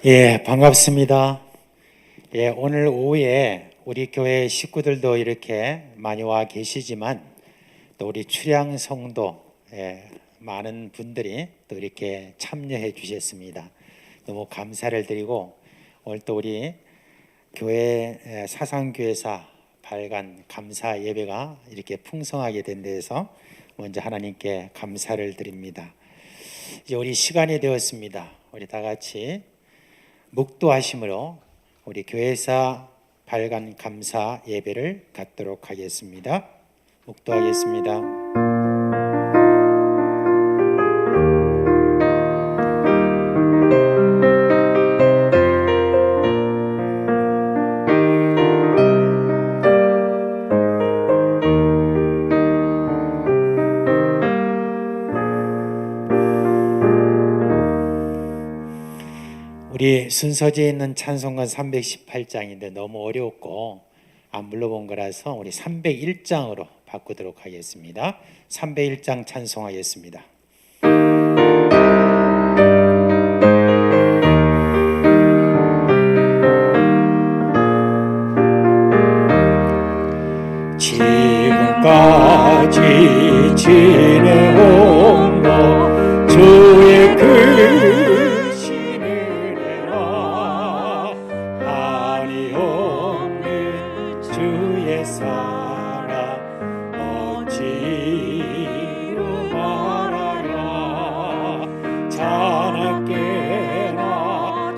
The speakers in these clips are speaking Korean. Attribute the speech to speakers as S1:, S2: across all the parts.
S1: 예, 반갑습니다. 예, 오늘 오후에 우리 교회 식구들도 이렇게 많이 와 계시지만 또 우리 출향 성도 많은 분들이 또 이렇게 참여해 주셨습니다. 너무 감사를 드리고 오늘 또 우리 교회 사상교회사 발간 감사 예배가 이렇게 풍성하게 된 데에서 먼저 하나님께 감사를 드립니다. 이제 우리 시간이 되었습니다. 우리 다 같이 묵도하심으로 우리 교회사 발간 감사 예배를 갖도록 하겠습니다. 묵도하겠습니다. 우리 순서지에 있는 찬송가 318장인데 너무 어려웠고 안 불러본 거라서 우리 301장으로 바꾸도록 하겠습니다. 301장 찬송하겠습니다. 지금까지 지내온 것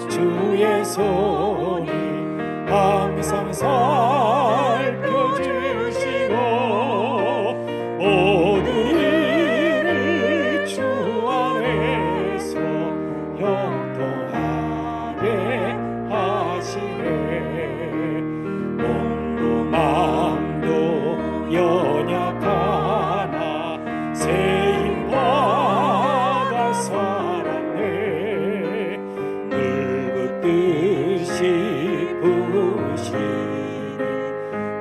S1: 주의 손이 항상 살펴주시고 모든 일을 주 안에서 형통하게 하시네. 몸도 마음도 연약하나 세임 받아 살았네. 늙듯이 부으시니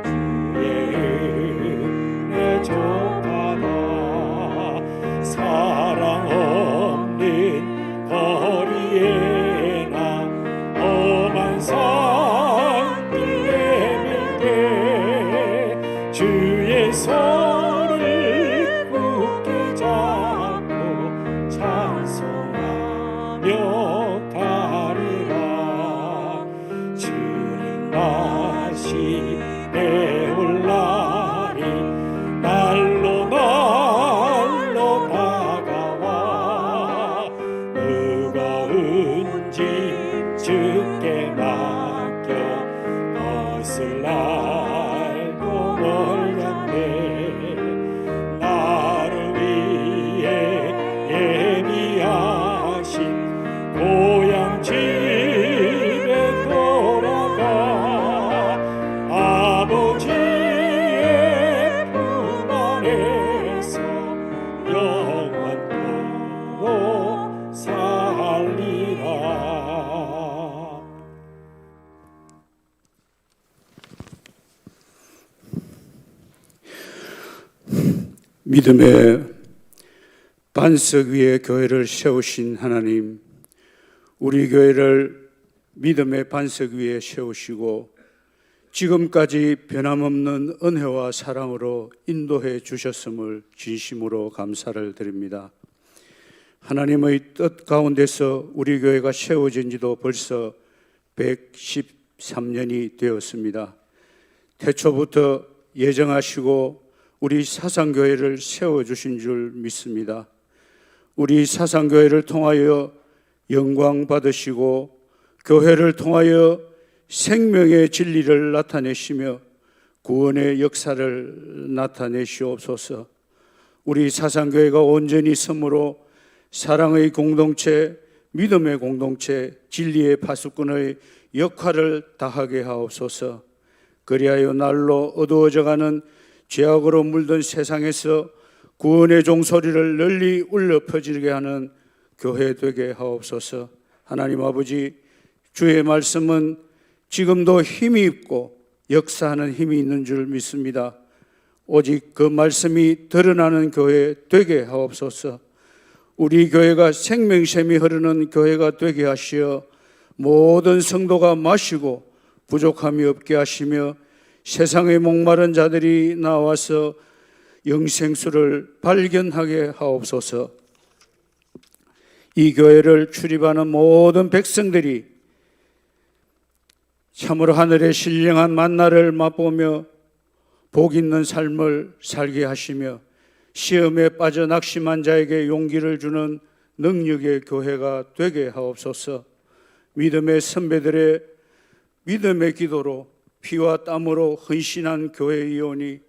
S1: 주의 은혜 족하다. 사랑 없는 거리에나 험한 산길 내밀게 주의 손을 굳게 잡고 찬송하며 다시 배울 날이 날로 다가와 무거운 짐 주께 맡겨 것을 알고 멀렸네. 나를 위해 예비하신 고향 집에 돌아가 아버지의 품 안에서 영원토록 살리라.
S2: 믿음의 반석 위에 교회를 세우신 하나님, 우리 교회를 믿음의 반석 위에 세우시고 지금까지 변함없는 은혜와 사랑으로 인도해 주셨음을 진심으로 감사를 드립니다. 하나님의 뜻 가운데서 우리 교회가 세워진 지도 벌써 113년이 되었습니다. 태초부터 예정하시고 우리 사상교회를 세워주신 줄 믿습니다. 우리 사상교회를 통하여 영광 받으시고 교회를 통하여 생명의 진리를 나타내시며 구원의 역사를 나타내시옵소서. 우리 사상교회가 온전히 섬으로 사랑의 공동체, 믿음의 공동체, 진리의 파수꾼의 역할을 다하게 하옵소서. 그리하여 날로 어두워져가는 죄악으로 물든 세상에서 구원의 종소리를 널리 울려 퍼지게 하는 교회 되게 하옵소서. 하나님 아버지, 주의 말씀은 지금도 힘이 있고 역사하는 힘이 있는 줄 믿습니다. 오직 그 말씀이 드러나는 교회 되게 하옵소서. 우리 교회가 생명샘이 흐르는 교회가 되게 하시어 모든 성도가 마시고 부족함이 없게 하시며 세상의 목마른 자들이 나와서 영생수를 발견하게 하옵소서. 이 교회를 출입하는 모든 백성들이 참으로 하늘의 신령한 만나를 맛보며 복 있는 삶을 살게 하시며 시험에 빠져 낙심한 자에게 용기를 주는 능력의 교회가 되게 하옵소서. 믿음의 선배들의 믿음의 기도로 피와 땀으로 헌신한 교회이오니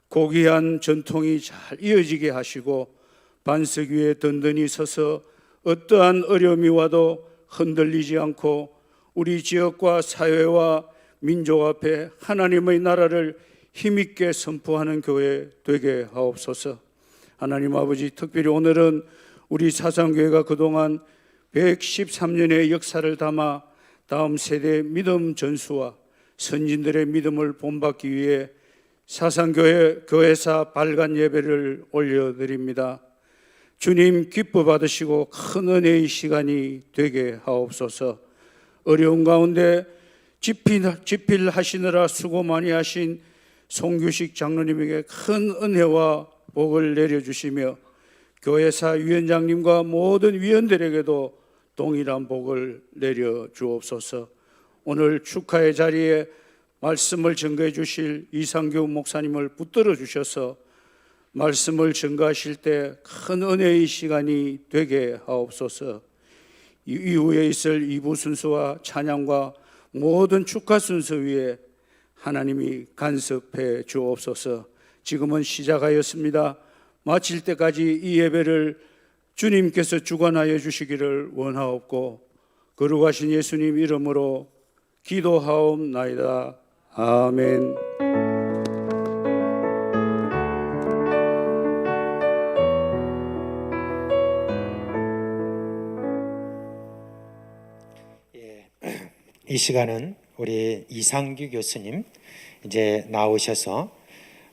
S2: 고귀한 전통이 잘 이어지게 하시고 반석 위에 든든히 서서 어떠한 어려움이 와도 흔들리지 않고 우리 지역과 사회와 민족 앞에 하나님의 나라를 힘있게 선포하는 교회 되게 하옵소서. 하나님 아버지, 특별히 오늘은 우리 사상교회가 그동안 113년의 역사를 담아 다음 세대의 믿음 전수와 선진들의 믿음을 본받기 위해 사상교회 교회사 발간 예배를 올려드립니다. 주님 기뻐 받으시고 큰 은혜의 시간이 되게 하옵소서. 어려운 가운데 집필하시느라 수고 많이 하신 송규식 장로님에게 큰 은혜와 복을 내려주시며 교회사 위원장님과 모든 위원들에게도 동일한 복을 내려주옵소서. 오늘 축하의 자리에 말씀을 증거해 주실 이상규 목사님을 붙들어 주셔서 말씀을 증거하실 때 큰 은혜의 시간이 되게 하옵소서. 이후에 있을 2부 순서와 찬양과 모든 축하 순서 위에 하나님이 간섭해 주옵소서. 지금은 시작하였습니다. 마칠 때까지 이 예배를 주님께서 주관하여 주시기를 원하옵고 거룩하신 예수님 이름으로 기도하옵나이다. 아멘.
S3: 이 시간은 우리 이상규 교수님 이제 나오셔서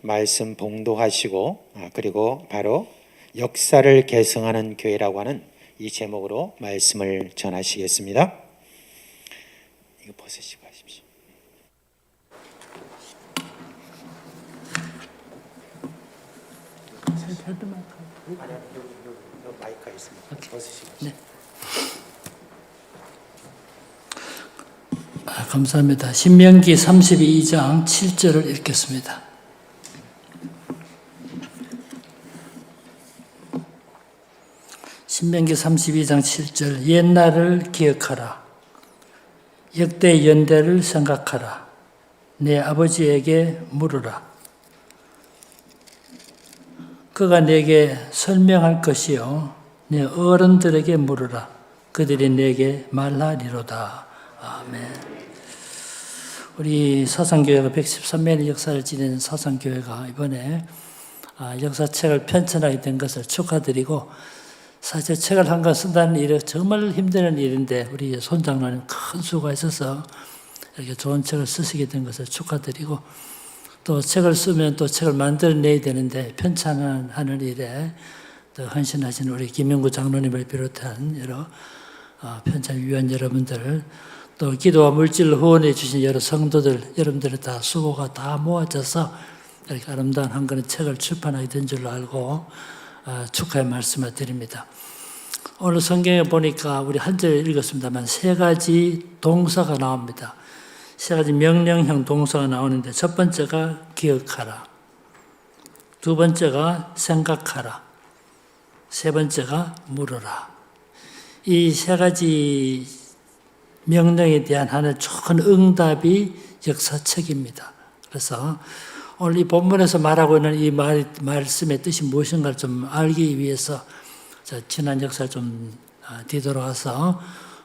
S3: 말씀 봉독하시고 그리고 바로 역사를 계승하는 교회라고 하는 이 제목으로 말씀을 전하시겠습니다. 이거 벗으시고 하십시오. 아니요, 여기 마이크가 있습니다. 벗으시고. 네.
S4: 감사합니다. 신명기 32장 7절을 읽겠습니다. 신명기 32장 7절. 옛날을 기억하라. 역대 연대를 생각하라. 내 아버지에게 물으라. 그가 내게 설명할 것이요 내 어른들에게 물으라. 그들이 내게 말하리로다. 아멘. 우리 사상교회가 113년의 역사를 지닌 사상교회가 이번에 역사책을 편찬하게 된 것을 축하드리고, 사실 책을 한 권 쓴다는 일은 정말 힘든 일인데 우리 손장로님 큰 수고가 있어서 이렇게 좋은 책을 쓰시게 된 것을 축하드리고, 또 책을 쓰면 또 책을 만들어내야 되는데 편찬하는 일에 또 헌신하신 우리 김영구 장로님을 비롯한 여러 편찬위원 여러분들, 또 기도와 물질을 후원해 주신 여러 성도들, 여러분들의 다 수고가 다 모아져서 이렇게 아름다운 한 권의 책을 출판하게 된 줄로 알고 축하의 말씀을 드립니다. 오늘 성경에 보니까 우리 한 절 읽었습니다만 세 가지 동사가 나옵니다. 세 가지 명령형 동사가 나오는데, 첫 번째가 기억하라, 두 번째가 생각하라, 세 번째가 물으라. 이 세 가지 명령에 대한 하나의 좋은 응답이 역사책입니다. 그래서 오늘 이 본문에서 말하고 있는 이 말씀의 뜻이 무엇인가를 좀 알기 위해서 지난 역사를 좀 뒤돌아와서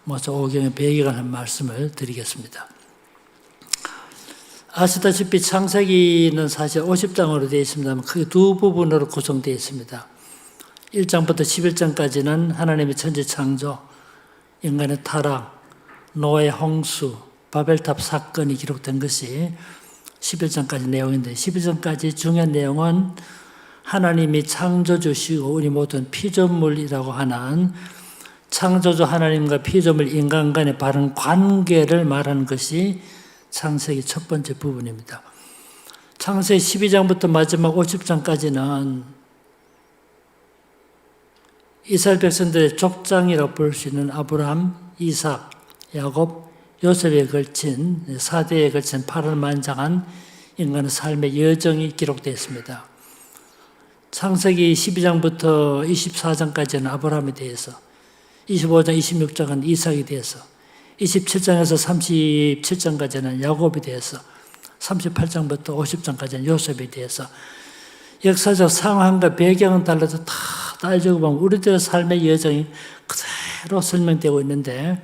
S4: 오경의 배경을 한 말씀을 드리겠습니다. 아시다시피 창세기는 사실 50장으로 되어 있습니다만 크게 두 부분으로 구성되어 있습니다. 1장부터 11장까지는 하나님의 천지 창조, 인간의 타락, 노아의 홍수, 바벨탑 사건이 기록된 것이 11장까지 내용인데, 11장까지 중요한 내용은 하나님이 창조주시고 우리 모든 피조물이라고 하는 창조주 하나님과 피조물 인간 간의 바른 관계를 말하는 것이 창세기 첫 번째 부분입니다. 창세기 12장부터 마지막 50장까지는 이스라엘 백성들의 족장이라고 볼 수 있는 아브라함, 이삭, 야곱, 요셉에 걸친 4대에 걸친 파란만장한 인간의 삶의 여정이 기록되어 있습니다. 창세기 12장부터 24장까지는 아브라함에 대해서, 25장, 26장은 이삭에 대해서, 27장에서 37장까지는 야곱에 대해서, 38장부터 50장까지는 요셉에 대해서 역사적 상황과 배경은 달라도 다 따지고 보면 우리들의 삶의 여정이 그대로 설명되고 있는데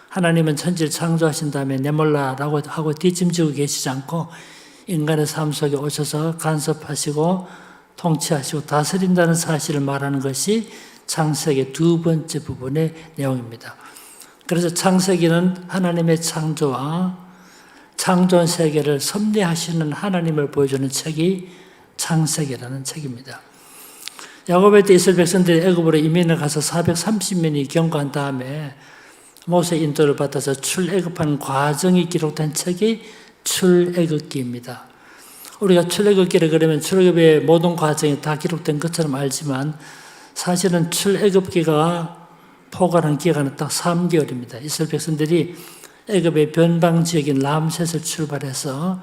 S4: 하나님은 천지를 창조하신 다음에 내몰라라고 하고 뒷짐지고 계시지 않고 인간의 삶 속에 오셔서 간섭하시고 통치하시고 다스린다는 사실을 말하는 것이 창세기 두 번째 부분의 내용입니다. 그래서 창세기는 하나님의 창조와 창조한 세계를 섭리하시는 하나님을 보여주는 책이 창세기라는 책입니다. 야곱의 때 이스라엘 백성들이 애굽으로 이민을 가서 430년이 경과한 다음에 모세 인도를 받아서 출애굽하는 과정이 기록된 책이 출애굽기입니다. 우리가 출애굽기를 그러면 출애굽의 모든 과정이 다 기록된 것처럼 알지만 사실은 출애굽기가 포괄한 기간은 딱 3개월입니다. 이스라엘 백성들이 애굽의 변방 지역인 람셋을 출발해서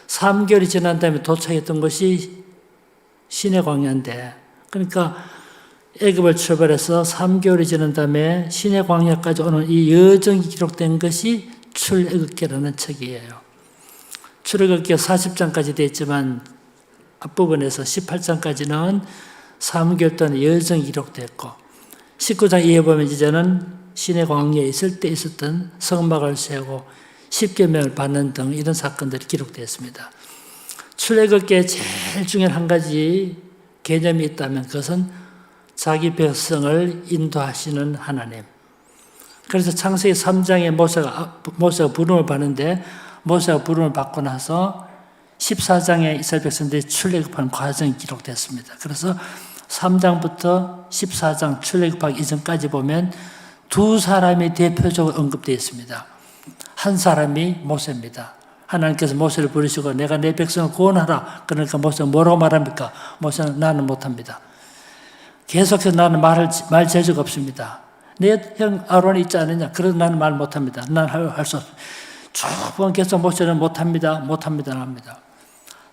S4: 3개월이 지난 다음에 도착했던 것이 시내 광야인데, 그러니까 애굽을 출발해서 3개월이 지난 다음에 시내 광야까지 오는 이 여정이 기록된 것이 출애굽기라는 책이에요. 출애굽기가 40장까지 되어 있지만 앞부분에서 18장까지는 3개월 동안 여정이 기록됐고 19장 이해 보면 이제는 시내 광야에 있을 때 있었던 성막을 세우고 10계명을 받는 등 이런 사건들이 기록되어 있습니다. 출애굽기에 제일 중요한 한 가지 개념이 있다면 그것은 자기 백성을 인도하시는 하나님. 그래서 창세기 3장에 모세가 부름을 받는데 모세가 부름을 받고 나서 14장에 이스라엘 백성들이 출애굽하는 과정이 기록됐습니다. 그래서 3장부터 14장 출애굽하기 이전까지 보면 두 사람이 대표적으로 언급되어 있습니다. 한 사람이 모세입니다. 하나님께서 모세를 부르시고 내가 내 백성을 구원하라. 그러니까 모세가 뭐라고 말합니까? 모세는 나는 못합니다. 계속해서 나는 말 재주가 없습니다. 내 형 아론이 있지 않느냐? 그래도 나는 말 못합니다. 나는 할 수 없습니다. 쭉 계속 모세는 못합니다. 합니다.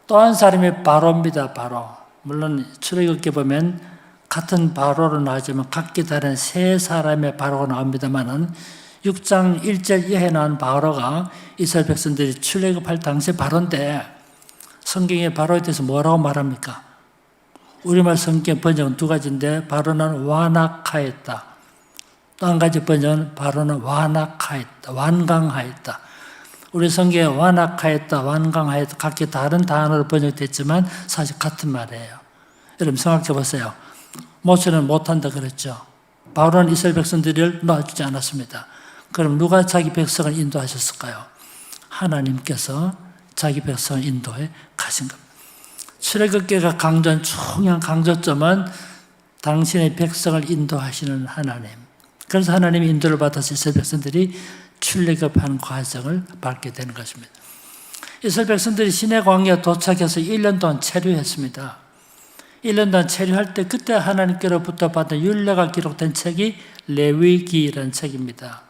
S4: 또 한 사람이 바로입니다. 바로. 물론 출애굽기 보면 같은 바로로 나오지만 각기 다른 세 사람의 바로가 나옵니다만은 6장 1절 이하에 나온 바로가 이스라엘 백성들이 출애굽할 당시 바로인데 성경의 바로에 대해서 뭐라고 말합니까? 우리말 성경 번역은 두 가지인데 바로는 완악하였다. 또 한 가지 번역은 바로는 완악하였다. 완강하였다. 우리 성경에 완악하였다, 완강하였다 각기 다른 단어로 번역됐지만 사실 같은 말이에요. 여러분 생각해 보세요. 모세는 못한다 그랬죠. 바로는 이스라엘 백성들을 놔주지 않았습니다. 그럼 누가 자기 백성을 인도하셨을까요? 하나님께서 자기 백성을 인도해 가신 겁니다. 출애굽기가 강조한 중요한 강조점은 당신의 백성을 인도하시는 하나님. 그래서 하나님의 인도를 받아서 이스라엘 백성들이 출애굽하는 과정을 밟게 되는 것입니다. 이스라엘 백성들이 시내 광야에 도착해서 1년 동안 체류했습니다. 1년 동안 체류할 때 그때 하나님께로부터 받은 율례가 기록된 책이 레위기라는 책입니다.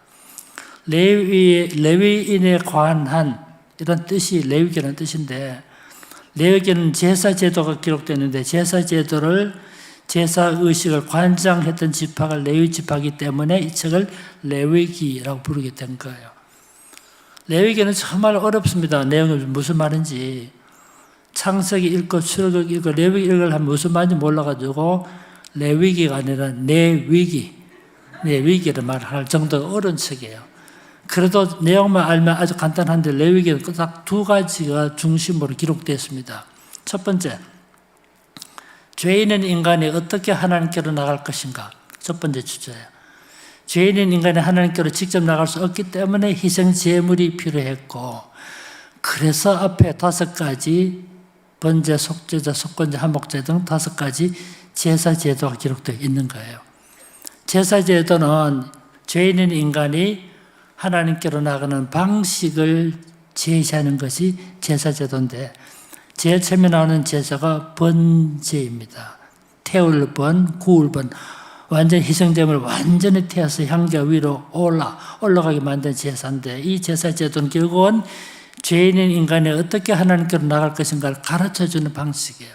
S4: 레위인에 관한 이런 뜻이 레위기라는 뜻인데 레위기는 제사 제도가 기록되는데 제사 제도를 제사 의식을 관장했던 지파가 레위 지파이기 때문에 이 책을 레위기라고 부르게 된 거예요. 레위기는 정말 어렵습니다. 내용이 무슨 말인지. 창세기 읽고 출애굽 읽고 레위기 읽으려면 무슨 말인지 몰라가지고 레위기가 아니라 내위기를 말할 정도로 어려운 책이에요. 그래도 내용만 알면 아주 간단한데 레위기는 딱 두 가지가 중심으로 기록되어 있습니다. 첫 번째, 죄인은 인간이 어떻게 하나님께로 나갈 것인가? 첫 번째 주제예요. 죄인은 인간이 하나님께로 직접 나갈 수 없기 때문에 희생 제물이 필요했고 그래서 앞에 5가지 번제, 속죄제, 속건제, 한목제 등 5가지 제사 제도가 기록되어 있는 거예요. 제사제도는 죄인인 인간이 하나님께로 나가는 방식을 제시하는 것이 제사제도인데 제일 처음에 나오는 제사가 번제입니다. 태울 번, 구울 번, 완전 희생제물 완전히 태워서 향기가 위로 올라가게 만든 제사인데 이 제사제도는 결국은 죄인인 인간이 어떻게 하나님께로 나갈 것인가를 가르쳐주는 방식이에요.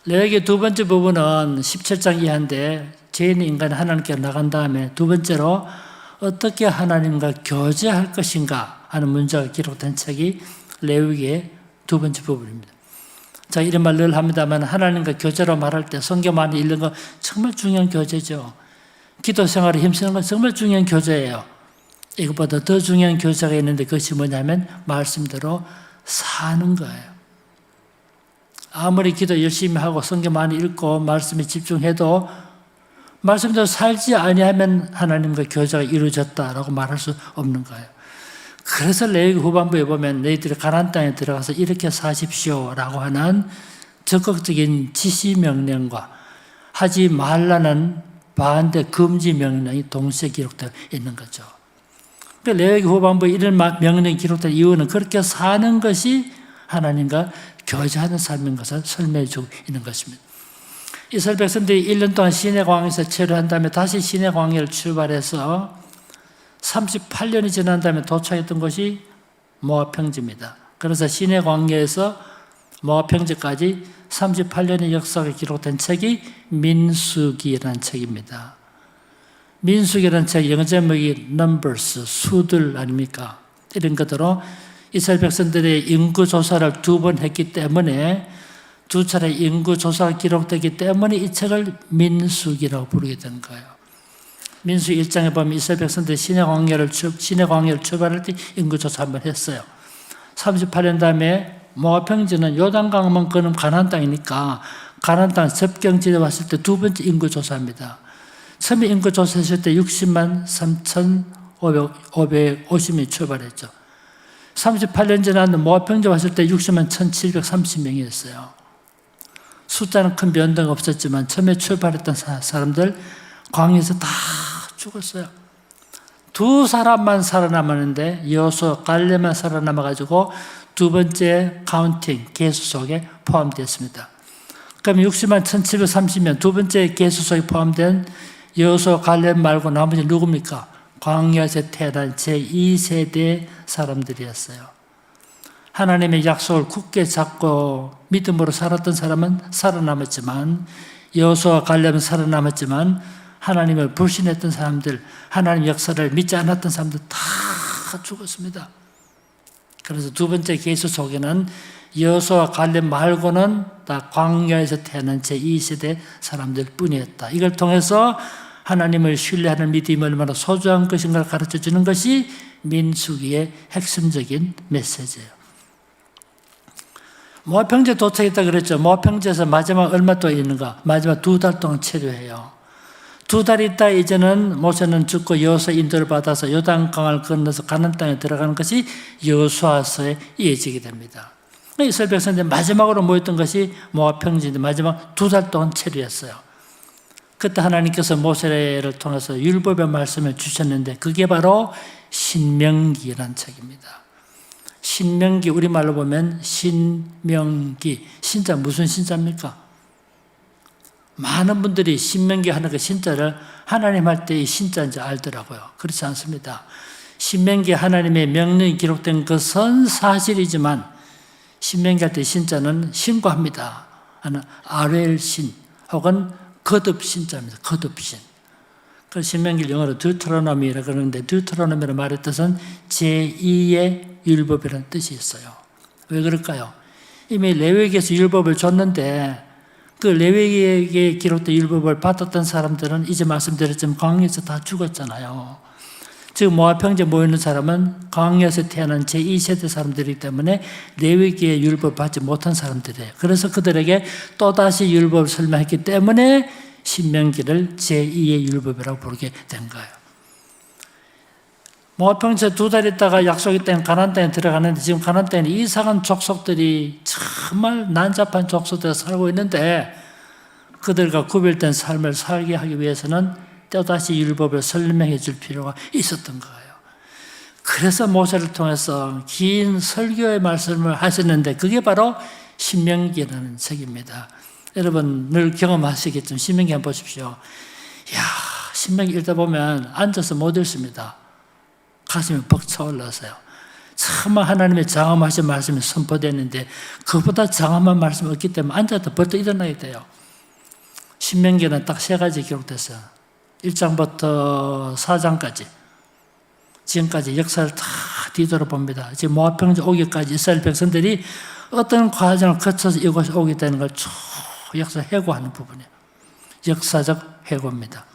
S4: 레위기 두 번째 부분은 17장 이하인데 죄인인 인간이 하나님께로 나간 다음에 두 번째로 어떻게 하나님과 교제할 것인가 하는 문제가 기록된 책이 레위기의 두 번째 부분입니다. 자, 이런 말 늘 합니다만 하나님과 교제로 말할 때 성경 많이 읽는 거 정말 중요한 교제죠. 기도 생활에 힘쓰는 건 정말 중요한 교제예요. 이것보다 더 중요한 교제가 있는데 그것이 뭐냐면 말씀대로 사는 거예요. 아무리 기도 열심히 하고 성경 많이 읽고 말씀에 집중해도 말씀대로 살지 아니하면 하나님과 교제가 이루어졌다라고 말할 수 없는 거예요. 그래서 레위기 후반부에 보면 너희들이 가나안 땅에 들어가서 이렇게 사십시오라고 하는 적극적인 지시 명령과 하지 말라는 반대 금지 명령이 동시에 기록되어 있는 거죠. 레위기 후반부에 이런 명령이 기록된 이유는 그렇게 사는 것이 하나님과 교제하는 삶인 것을 설명해 주고 있는 것입니다. 이스라엘 백성들이 1년 동안 시내 광야에서 체류한 다음에 다시 시내 광야를 출발해서 38년이 지난 다음에 도착했던 곳이 모압 평지입니다. 그래서 시내 광야에서 모압 평지까지 38년의 역사가 기록된 책이 민수기라는 책입니다. 민수기라는 책 영어 제목이 Numbers, 수들 아닙니까? 이런 것으로 이스라엘 백성들의 인구 조사를 2번 했기 때문에 2차례 인구 조사가 기록되기 때문에 이 책을 민수기라고 부르게 된 거예요. 민수 1장에 보면 이스라엘 백성들이 시내 광야를 출발할 때 인구 조사 한번 했어요. 38년 다음에 모압 평지는 요단강만 건너면 가나안 땅이니까 가나안 땅 접경지대 왔을 때 두 번째 인구 조사입니다. 처음에 인구 조사했을 때 60만 3,550명이 출발했죠. 38년 지난 모압 평지 왔을 때 60만 1,730명이었어요. 숫자는 큰 변동 없었지만 처음에 출발했던 사람들 광야에서 다 죽었어요. 2사람만 살아남았는데 여호수아 갈렙만 살아남아가지고 두 번째 카운팅 계수 속에 포함되었습니다. 그럼 60만 1,730명 두 번째 계수 속에 포함된 여호수아 갈렙 말고 나머지 누굽니까? 광야에서 태어난 제2세대 사람들이었어요. 하나님의 약속을 굳게 잡고 믿음으로 살았던 사람은 살아남았지만 여호수아 갈렙은 살아남았지만 하나님을 불신했던 사람들, 하나님 역사를 믿지 않았던 사람들 다 죽었습니다. 그래서 두 번째 계수 속에는 여호수아 갈렙 말고는 다 광야에서 태어난 제2세대 사람들 뿐이었다. 이걸 통해서 하나님을 신뢰하는 믿음이 얼마나 소중한 것인가를 가르쳐주는 것이 민수기의 핵심적인 메시지예요. 모압 평지에 도착했다 그랬죠. 모압 평지에서 마지막 얼마 동안 있는가? 마지막 2달 동안 체류해요. 2달 있다 이제는 모세는 죽고 여호수아 인도를 받아서 요단강을 건너서 가나안 땅에 들어가는 것이 여호수아서에 이어지게 됩니다. 이스라엘 백성들 마지막으로 모였던 것이 모압 평지인데 마지막 2달 동안 체류했어요. 그때 하나님께서 모세를 통해서 율법의 말씀을 주셨는데 그게 바로 신명기라는 책입니다. 신명기 우리말로 보면 신명기 신자 무슨 신자입니까? 많은 분들이 신명기 하는 그 신자를 하나님 할 때 이 신자인지 알더라고요. 그렇지 않습니다. 신명기 하나님의 명령이 기록된 것은 사실이지만 신명기 할 때 신자는 신고합니다. 하는 아렐신 혹은 거듭신자입니다. 거듭신. 그 신명기를 영어로 듀트로노미라고 그러는데 듀트로노미의 말의 뜻은 제2의 율법이라는 뜻이 있어요. 왜 그럴까요? 이미 레위기에서 율법을 줬는데 그 레위기에 기록된 율법을 받았던 사람들은 이제 말씀드렸지만 광야에서 다 죽었잖아요. 지금 모압 평지에 모이는 사람은 광야에서 태어난 제2세대 사람들이기 때문에 레위기의 율법을 받지 못한 사람들이에요. 그래서 그들에게 또다시 율법을 설명했기 때문에 신명기를 제2의 율법이라고 부르게 된 거예요. 모압 평지에 2달 있다가 약속의 땅 가나안 땅에 들어가는데 지금 가나안 땅에 이상한 족속들이 정말 난잡한 족속들이 살고 있는데 그들과 구별된 삶을 살게 하기 위해서는 또다시 율법을 설명해 줄 필요가 있었던 거예요. 그래서 모세를 통해서 긴 설교의 말씀을 하셨는데 그게 바로 신명기라는 책입니다. 여러분 늘 경험하시겠지만 신명기 한번 보십시오. 이야, 신명기 읽다 보면 앉아서 못 읽습니다. 가슴이 벅차올라서요. 정말 하나님의 장엄하신 말씀이 선포되는데 그보다 장엄한 말씀이 없기 때문에 앉아도 벌떡 일어나야 돼요. 신명기는 딱 3가지 기록됐어요. 1장부터 4장까지. 지금까지 역사를 다 뒤돌아봅니다. 지금 모압평지 오기까지 이스라엘 백성들이 어떤 과정을 거쳐서 이곳에 오게 되는 걸 쭉 역사 회고하는 부분이에요. 역사적 회고입니다.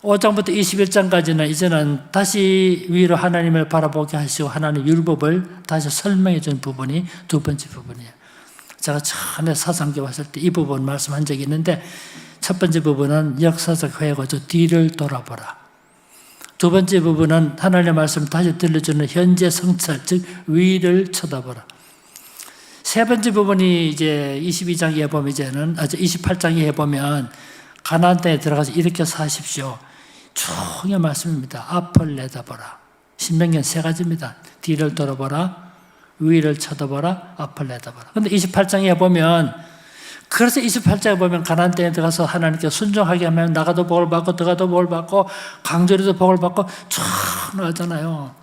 S4: 5장부터 21장까지는 이제는 다시 위로 하나님을 바라보게 하시고 하나님의 율법을 다시 설명해 주는 부분이 2번째 부분이에요. 제가 전에 사상교 왔을 때 이 부분 말씀한 적이 있는데 첫 번째 부분은 역사적 회고죠. 뒤를 돌아보라. 2번째 부분은 하나님의 말씀을 다시 들려주는 현재 성찰, 즉 위를 쳐다보라. 3번째 부분이 이제 22장에 보면 이제는 28장에 보면 가나안 땅에 들어가서 이렇게 사십시오. 총의 말씀입니다. 앞을 내다보라. 신명기는 3가지입니다. 뒤를 돌아보라, 위를 쳐다보라, 앞을 내다보라. 그런데 28장에 보면 그래서 28장에 보면 가나안 땅에 들어가서 하나님께 순종하게 하면 나가도 복을 받고 들어가도 복을 받고 강조리도 복을 받고 쭉 나오잖아요.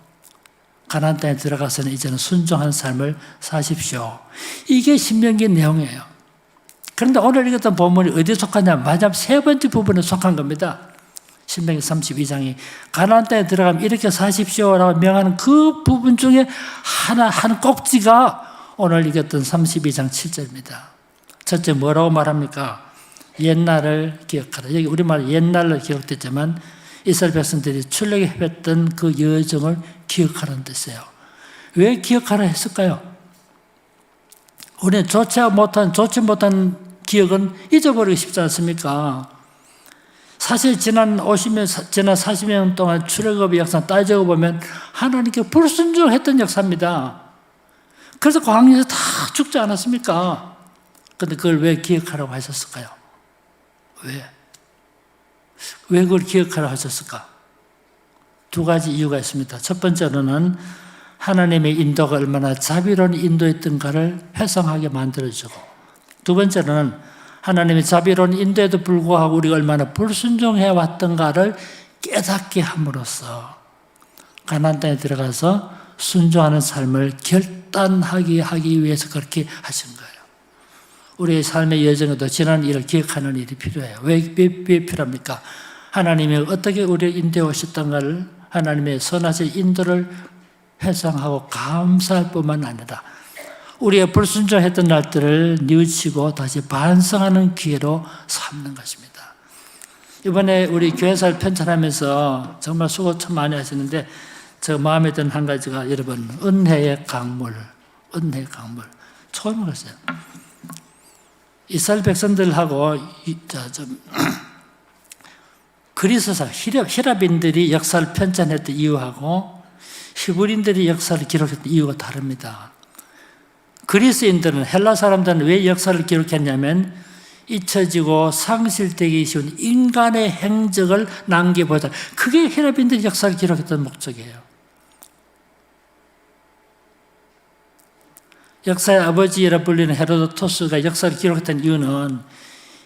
S4: 가나안 땅에 들어가서는 이제는 순종한 삶을 사십시오. 이게 신명기 내용이에요. 그런데 오늘 읽었던 본문이 어디에 속하냐면 마지막 3번째 부분에 속한 겁니다. 신명기 32장이 가나안 땅에 들어가면 이렇게 사십시오라고 명하는 그 부분 중에 한 꼭지가 오늘 읽었던 32장 7절입니다. 첫째 뭐라고 말합니까? 옛날을 기억하라. 여기 우리말 옛날로 기록됐지만 이스라엘 백성들이 출애굽했던 그 여정을 기억하라는 뜻이에요. 왜 기억하라 했을까요? 우리는 좋지 못한 기억은 잊어버리기 쉽지 않습니까? 사실 지난 40년 동안 출애굽의 역사 따지고 보면 하나님께 불순종했던 역사입니다. 그래서 광야에서 다 죽지 않았습니까? 그런데 그걸 왜 기억하라고 하셨을까요? 왜 그걸 기억하라고 하셨을까? 2가지 이유가 있습니다. 첫 번째로는 하나님의 인도가 얼마나 자비로운 인도였던가를 회상하게 만들어주고, 2번째로는 하나님의 자비로운 인도에도 불구하고 우리가 얼마나 불순종해 왔던가를 깨닫게 함으로써 가나안 땅에 들어가서 순종하는 삶을 결단하게 하기 위해서 그렇게 하신 거예요. 우리의 삶의 여정에도 지난 일을 기억하는 일이 필요해요. 왜 필요합니까? 하나님이 어떻게 우리를 인도해 오셨던가를 하나님의 선하신 인도를 회상하고 감사할 뿐만 아니라 우리의 불순종했던 날들을 뉘우치고 다시 반성하는 기회로 삼는 것입니다. 이번에 우리 교회사를 편찬하면서 정말 수고 참 많이 하시는데 제가 마음에 드는 한 가지가 여러분 은혜의 강물 처음 읽었어요. 이스라엘 백성들하고 그리스사 히랍인들이 역사를 편찬했던 이유하고 히브리인들이 역사를 기록했던 이유가 다릅니다. 그리스인들은 헬라 사람들은 왜 역사를 기록했냐면 잊혀지고 상실되기 쉬운 인간의 행적을 남겨보자. 그게 히랍인들이 역사를 기록했던 목적이에요. 역사의 아버지라 불리는 헤로도토스가 역사를 기록했던 이유는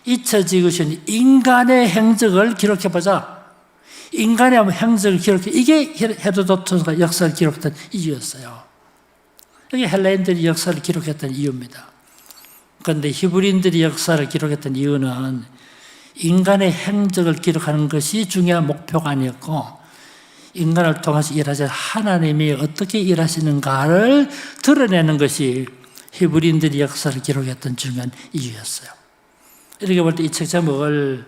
S4: 잊혀지고 쉬운 인간의 행적을 기록해보자. 인간의 행적을 기록해. 이게 헤로도토스가 역사를 기록했던 이유였어요. 이게 헬라인들이 역사를 기록했던 이유입니다. 그런데 히브리인들이 역사를 기록했던 이유는 인간의 행적을 기록하는 것이 중요한 목표가 아니었고 인간을 통해서 일하신 하나님이 어떻게 일하시는가를 드러내는 것이 히브리인들이 역사를 기록했던 중요한 이유였어요. 이렇게 볼 때 이 책 제목을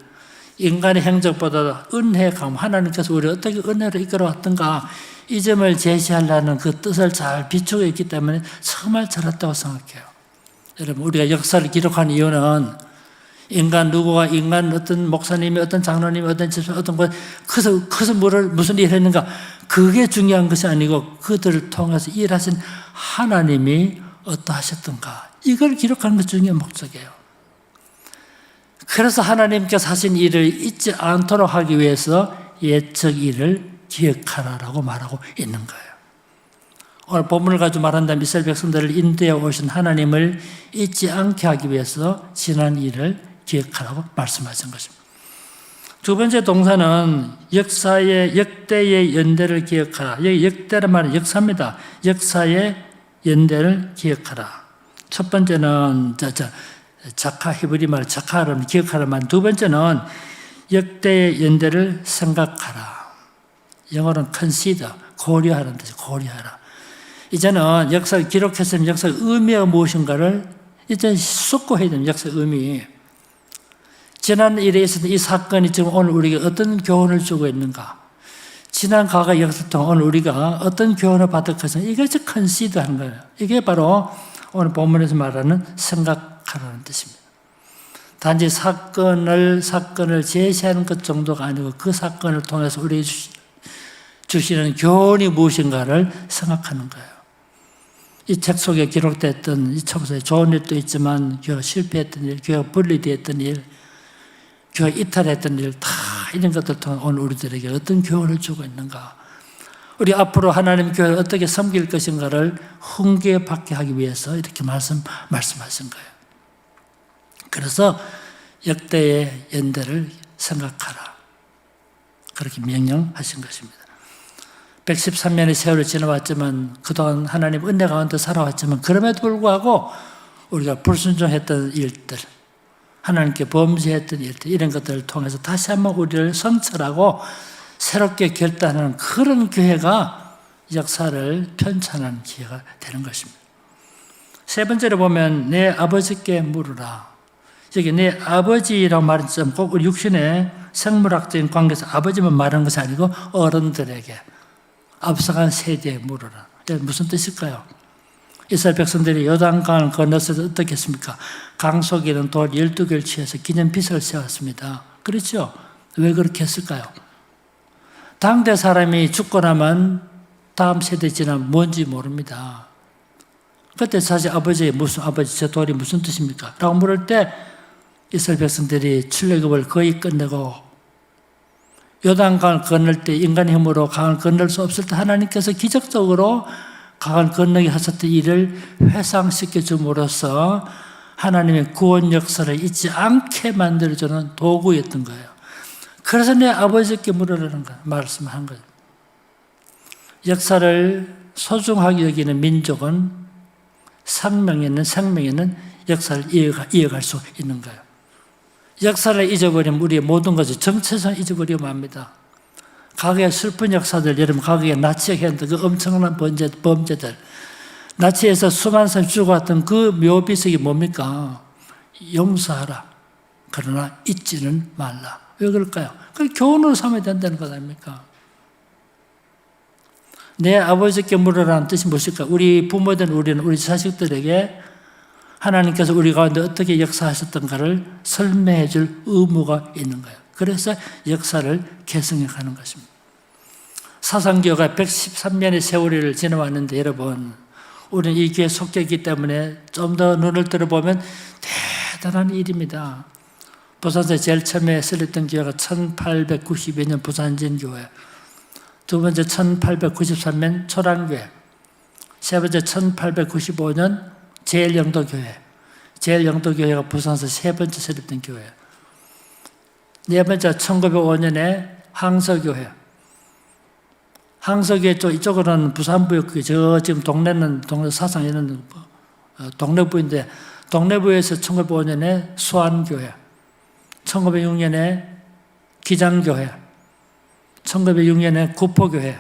S4: 인간의 행적보다 은혜 강 하나님께서 우리를 어떻게 은혜로 이끌어왔던가 이 점을 제시하려는 그 뜻을 잘 비추고 있기 때문에 정말 잘했다고 생각해요. 여러분 우리가 역사를 기록한 이유는 인간 누구가 인간 어떤 목사님이 어떤 장로님이 어떤 집사 어떤 것 그래서 무슨 일을 했는가 그게 중요한 것이 아니고 그들을 통해서 일하신 하나님이 어떠하셨던가 이걸 기록하는 것 중요한 목적이에요. 그래서 하나님께서 하신 일을 잊지 않도록 하기 위해서 옛적 일을 기억하라라고 말하고 있는 거예요. 오늘 본문을 가지고 말한다면 이스라엘 백성들을 인도해 오신 하나님을 잊지 않게 하기 위해서 지난 일을 기억하라고 말씀하신 것입니다. 두 번째 동사는 역대의 연대를 기억하라. 여기 역대란 말은 역사입니다. 역사의 연대를 기억하라. 첫 번째는 자카, 히브리 말 자카를 기억하라 말. 두 번째는 역대의 연대를 생각하라. 영어로는 consider, 고려하라는 뜻이죠. 고려하라. 이제는 역사를 기록했으면 역사의 의미가 무엇인가를 이제 숙고해야 됩니다. 역사의 의미. 지난 일에 있었던 이 사건이 지금 오늘 우리에게 어떤 교훈을 주고 있는가? 지난 과거 역사 동안 오늘 우리가 어떤 교훈을 받을 것인가? 이것이 컨시더 하는 거예요. 이게 바로 오늘 본문에서 말하는 생각하라는 뜻입니다. 단지 사건을 제시하는 것 정도가 아니고 그 사건을 통해서 우리에게 주시는 교훈이 무엇인가를 생각하는 거예요. 이 책 속에 기록됐던 이 첩서에 좋은 일도 있지만 교회가 실패했던 일, 교회가 분리되었던 일, 교회가 이탈했던 일, 다 이런 것들 통해 오늘 우리들에게 어떤 교훈을 주고 있는가? 우리 앞으로 하나님 교회를 어떻게 섬길 것인가를 훈계받게 하기 위해서 이렇게 말씀하신 거예요. 그래서 역대의 연대를 생각하라. 그렇게 명령하신 것입니다. 113년의 세월을 지나왔지만 그동안 하나님 은혜 가운데 살아왔지만 그럼에도 불구하고 우리가 불순종했던 일들, 하나님께 범죄했던 일들, 이런 것들을 통해서 다시 한번 우리를 성찰하고 새롭게 결단하는 그런 교회가 역사를 편찬하는 기회가 되는 것입니다. 세 번째로 보면 내 아버지께 물으라. 여기 내 아버지라고 말은 꼭 우리 육신의 생물학적인 관계에서 아버지만 말하는 것이 아니고 어른들에게, 앞서간 세대에 물으라. 무슨 뜻일까요? 이스라엘 백성들이 요단강을 건너서 어떻게 했습니까? 강 속에 있는 돌 12개를 취해서 기념비석을 세웠습니다. 그렇죠? 왜 그렇게 했을까요? 당대 사람이 죽고 나면 다음 세대 지나면 뭔지 모릅니다. 그때 사실 아버지 저 돌이 무슨 뜻입니까? 라고 물을 때 이스라엘 백성들이 출애굽을 거의 끝내고 요단강을 건널 때 인간의 힘으로 강을 건널 수 없을 때 하나님께서 기적적으로 강을 건너게 하셨던 일을 회상시켜 줌으로써 하나님의 구원 역사를 잊지 않게 만들어주는 도구였던 거예요. 그래서 내 아버지께 물으라는 거 말씀한 거예요. 역사를 소중하게 여기는 민족은 생명에는 역사를 이어갈 수 있는 거예요. 역사를 잊어버리면 우리의 모든 것을 정체성 잊어버리면 합니다. 과거의 슬픈 역사들, 여러분 과거에 나치가 했던 그 엄청난 범죄들, 나치에서 수많은 사람이 죽어왔던 그 묘비석이 뭡니까? 용서하라. 그러나 잊지는 말라. 왜 그럴까요? 그걸 교훈으로 삼아야 된다는 것 아닙니까? 내 아버지께 물으라는 뜻이 무엇일까? 우리 부모들, 우리 자식들에게 하나님께서 우리 가운데 어떻게 역사하셨던가를 설명해 줄 의무가 있는 거예요. 그래서 역사를 개성해 가는 것입니다. 사상교가 113년의 세월을 지나왔는데 여러분, 우리는 이 교회에 속해 있기 때문에 좀 더 눈을 들어보면 대단한 일입니다. 부산에서 제일 처음에 설립된 교회가 1892년 부산진교회, 두 번째 1893년 초란교회, 세 번째 1895년 제일영도교회, 제일영도교회가 부산에서 세 번째 설립된 교회, 네 번째 1905년에 항서교회, 항서교회 이쪽으로는 부산부였고요. 저 지금 동네 사상에 있는 동래부인데, 동래부에서 1905년에 수안교회, 1906년에 기장교회, 1906년에 구포교회,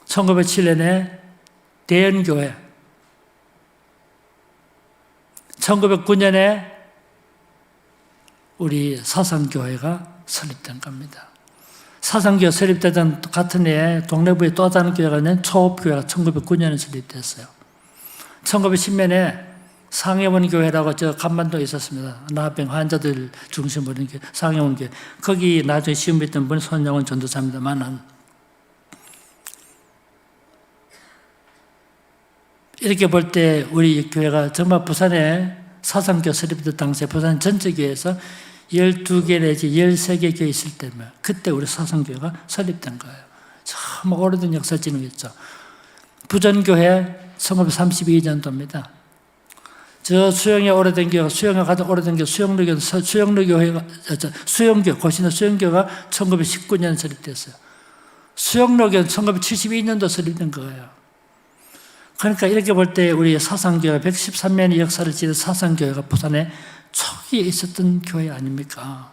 S4: 1907년에 대연교회, 1909년에 우리 사상교회가 설립된 겁니다. 사상교회 설립되던 같은 해에 동래부에 또 다른 교회가 있는 초업교회가 1909년에 설립됐어요. 1910년에 상해원교회라고 저 간반도에 있었습니다. 나병 환자들 중심으로 상해원교회. 거기 나중에 시험했던 분이 손영원 전도사입니다만은 이렇게 볼 때 우리 교회가 정말 부산에 사상교 설립된 당시에 부산 전체교회에서 12개 내지 13개 교회 있을 때면 그때 우리 사상교회가 설립된 거예요. 참 오래된 역사 지니겠죠. 부전교회 1932년도입니다. 저 수영에 오래된 교회가 수영에 가장 오래된 교회 수영로교회가 수영교 고신의 수영교가 1919년 설립됐어요. 수영로교는 1972년도 설립된 거예요. 그러니까 이렇게 볼 때 우리 사상교회 113년의 역사를 지닌 사상교회가 부산에 초기에 있었던 교회 아닙니까?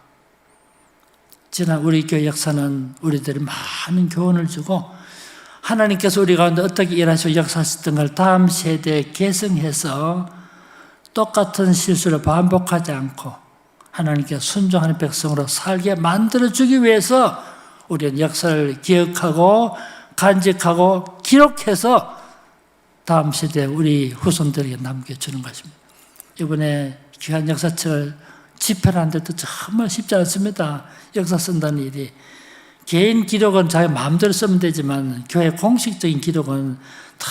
S4: 지난 우리 교회 역사는 우리들이 많은 교훈을 주고 하나님께서 우리 가운데 어떻게 일하시고 역사하셨던 걸 다음 세대에 계승해서 똑같은 실수를 반복하지 않고 하나님께 순종하는 백성으로 살게 만들어주기 위해서 우리는 역사를 기억하고 간직하고 기록해서 다음 세대에 우리 후손들에게 남겨주는 것입니다. 이번에 귀한 역사책을 집필하는데도 정말 쉽지 않습니다. 역사 쓴다는 일이. 개인 기록은 자기 마음대로 쓰면 되지만 교회 공식적인 기록은 다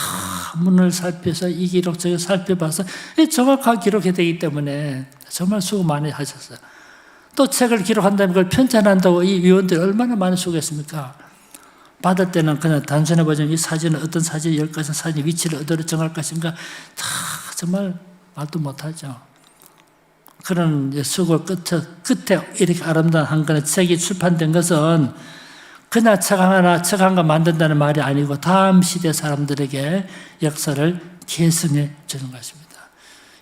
S4: 문을 살펴서 이 기록 저기 살펴봐서 정확하게 기록해야 되기 때문에 정말 수고 많이 하셨어요. 또 책을 기록한다면 그걸 편찬한다고 이 위원들이 얼마나 많이 수고했습니까? 받을 때는 그냥 단순해 보자면 이 사진은 어떤 사진, 10가지 사진 위치를 어디로 정할 것인가 다 정말 말도 못하죠. 그런 수고 끝에 이렇게 아름다운 한 권의 책이 출판된 것은 그냥 책 한 권 만든다는 말이 아니고 다음 시대 사람들에게 역사를 계승해 주는 것입니다.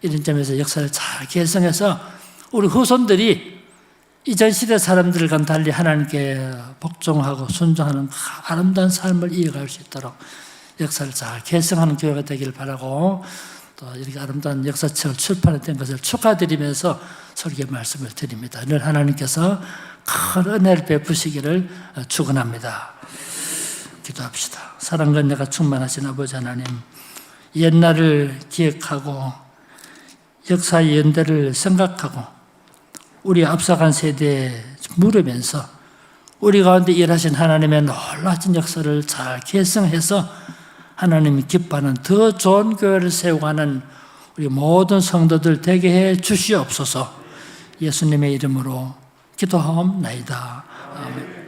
S4: 이런 점에서 역사를 잘 계승해서 우리 후손들이 이전 시대 사람들과는 달리 하나님께 복종하고 순종하는 아름다운 삶을 이어갈 수 있도록 역사를 잘 계승하는 교회가 되기를 바라고 또 이렇게 아름다운 역사책을 출판했던 것을 축하드리면서 설교 말씀을 드립니다. 늘 하나님께서 큰 은혜를 베푸시기를 축원합니다. 기도합시다. 사랑과 은혜가 충만하신 아버지 하나님, 옛날을 기억하고 역사의 연대를 생각하고 우리 앞서간 세대에 물으면서 우리 가운데 일하신 하나님의 놀라운 역사를 잘 계승해서 하나님이 기뻐하는 더 좋은 교회를 세워가는 우리 모든 성도들 되게 해 주시옵소서. 예수님의 이름으로 기도하옵나이다. 아멘.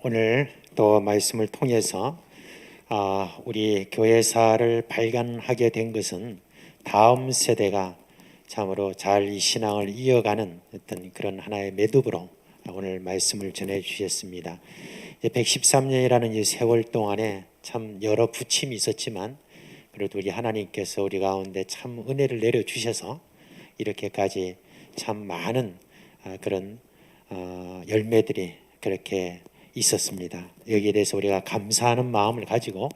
S3: 오늘 또 말씀을 통해서 우리 교회사를 발견하게 된 것은 다음 세대가 참으로 잘 이 신앙을 이어가는 어떤 그런 하나의 매듭으로 오늘 말씀을 전해 주셨습니다. 113년이라는 이 세월 동안에 참 여러 부침이 있었지만 그래도 우리 하나님께서 우리 가운데 참 은혜를 내려 주셔서 이렇게까지 참 많은 그런 열매들이 그렇게 있었습니다. 여기에 대해서 우리가 감사하는 마음을 가지고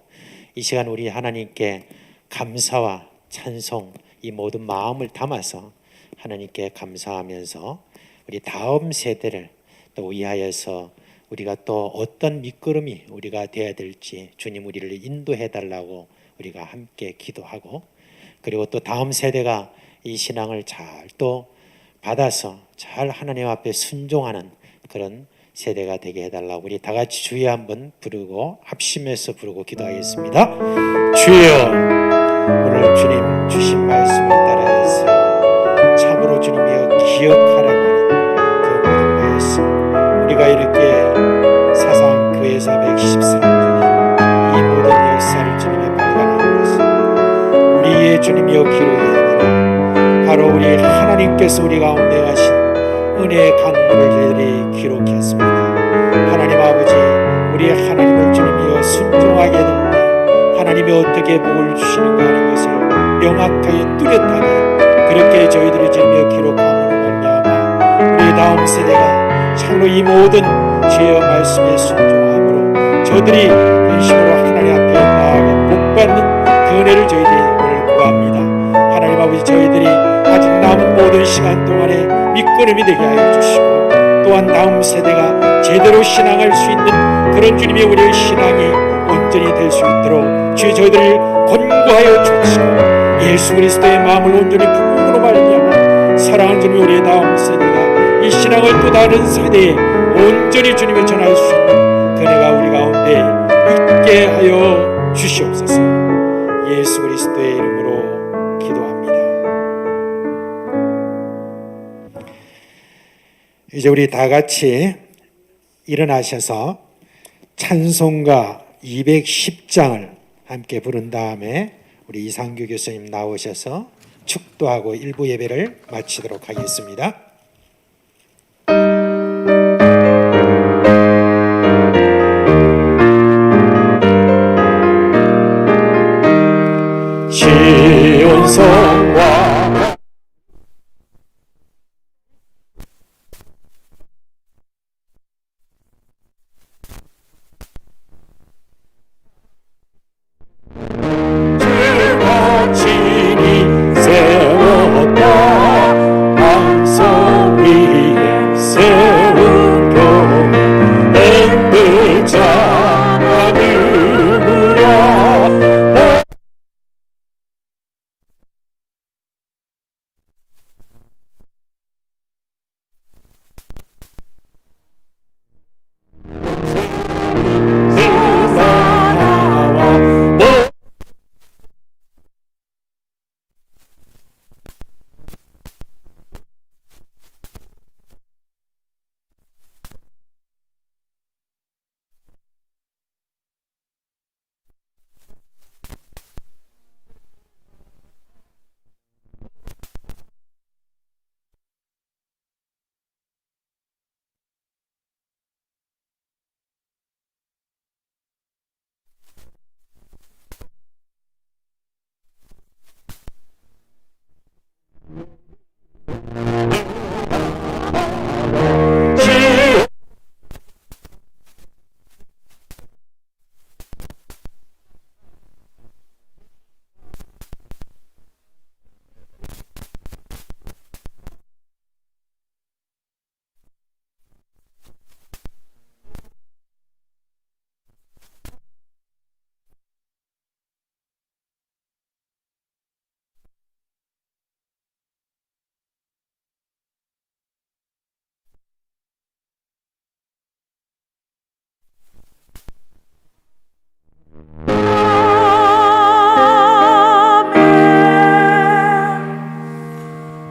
S3: 이 시간 우리 하나님께 감사와 찬송 이 모든 마음을 담아서 하나님께 감사하면서 우리 다음 세대를 또 위하여서 우리가 또 어떤 밑거름이 우리가 되어야 될지 주님 우리를 인도해 달라고 우리가 함께 기도하고 그리고 또 다음 세대가 이 신앙을 잘 또 받아서 잘 하나님 앞에 순종하는 그런 세대가 되게 해달라고 우리 다 같이 주여 한번 부르고 합심해서 부르고 기도하겠습니다. 주여, 오늘 주님 주신 말씀을 따라서 참으로 주님이여 기억하라고 하는 그 모든 말씀 우리가 이렇게 사상교회에서 113주년 이 모든 역사를 주님의 발견하는 것은 우리의 주님이여 기록이 아니라 바로 우리 하나님께서 우리 가운데 가신 은혜의 강물을 저희들이 기록했습니다. 하나님 아버지, 우리 하나님을 주님이여 순종하게 될 때 하나님이 어떻게 복을 주시는가 하는 것을 명확하게 뚜렷하게 그렇게 저희들이 주님이여 기록함으로 말미암아 우리 다음 세대가 참으로 이 모든 주의 말씀에 순종함으로 저들이 전심으로 하나님 앞에 나아가 복받는 그 은혜를 저희들이 오늘 구합니다. 하나님 아버지, 저희들이 아직 남은 모든 시간 동안에 밑거름이 되게 하여 주시고 또한 다음 세대가 제대로 신앙할 수 있는 그런 주님의 우리의 신앙이 온전히 될 수 있도록 주여 저희들을 권고하여 주시고 예수 그리스도의 마음을 온전히 품음으로 말미암아 사랑하는 주님 우리의 다음 세대가
S1: 이 신앙을 또 다른 세대에 온전히 주님을 전할 수 있는 그네가 우리 가운데 있게 하여 주시옵소서. 예수 그리스도의 이름으로 기도합니다. 이제 우리 다 같이 일어나셔서 찬송가 210장을 함께 부른 다음에 우리 이상규 교수님 나오셔서 축도하고 일부 예배를 마치도록 하겠습니다. 시온성과 주와 친히 세웠다 방성 위에 세운 교회 엔들 자가 누구랴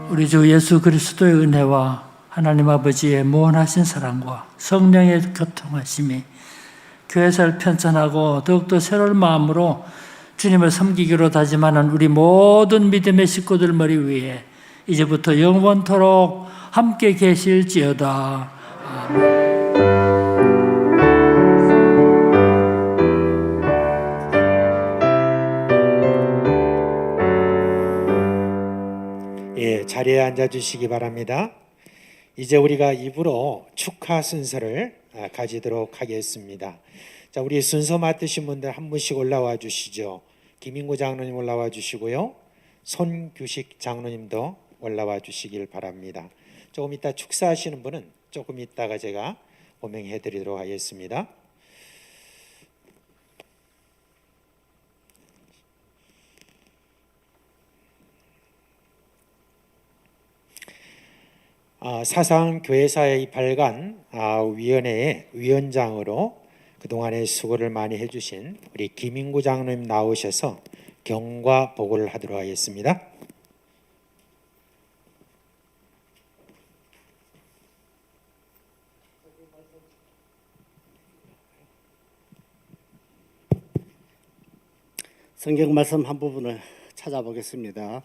S4: 우리 주 예수 그리스도의 은혜와 하나님 아버지의 무한하신 사랑과 성령의 교통하심이 교회사를 편찬하고 더욱더 새로운 마음으로 주님을 섬기기로 다짐하는 우리 모든 믿음의 식구들 머리 위에 이제부터 영원토록 함께 계실지어다. 아멘.
S3: 자리에 앉아주시기 바랍니다. 이제 우리가 입으로 축하 순서를 가지도록 하겠습니다. 자, 우리 순서 맡으신 분들 한 분씩 올라와 주시죠. 김인구 장로님 올라와 주시고요. 손규식 장로님도 올라와 주시길 바랍니다. 조금 이따 축사하시는 분은 조금 이따가 제가 호명해 드리도록 하겠습니다. 사상교회사의 발간 위원회의 위원장으로 그동안에 수고를 많이 해주신 우리 김인구 장로님 나오셔서 경과 보고를 하도록 하겠습니다.
S5: 성경 말씀 한 부분을 찾아보겠습니다.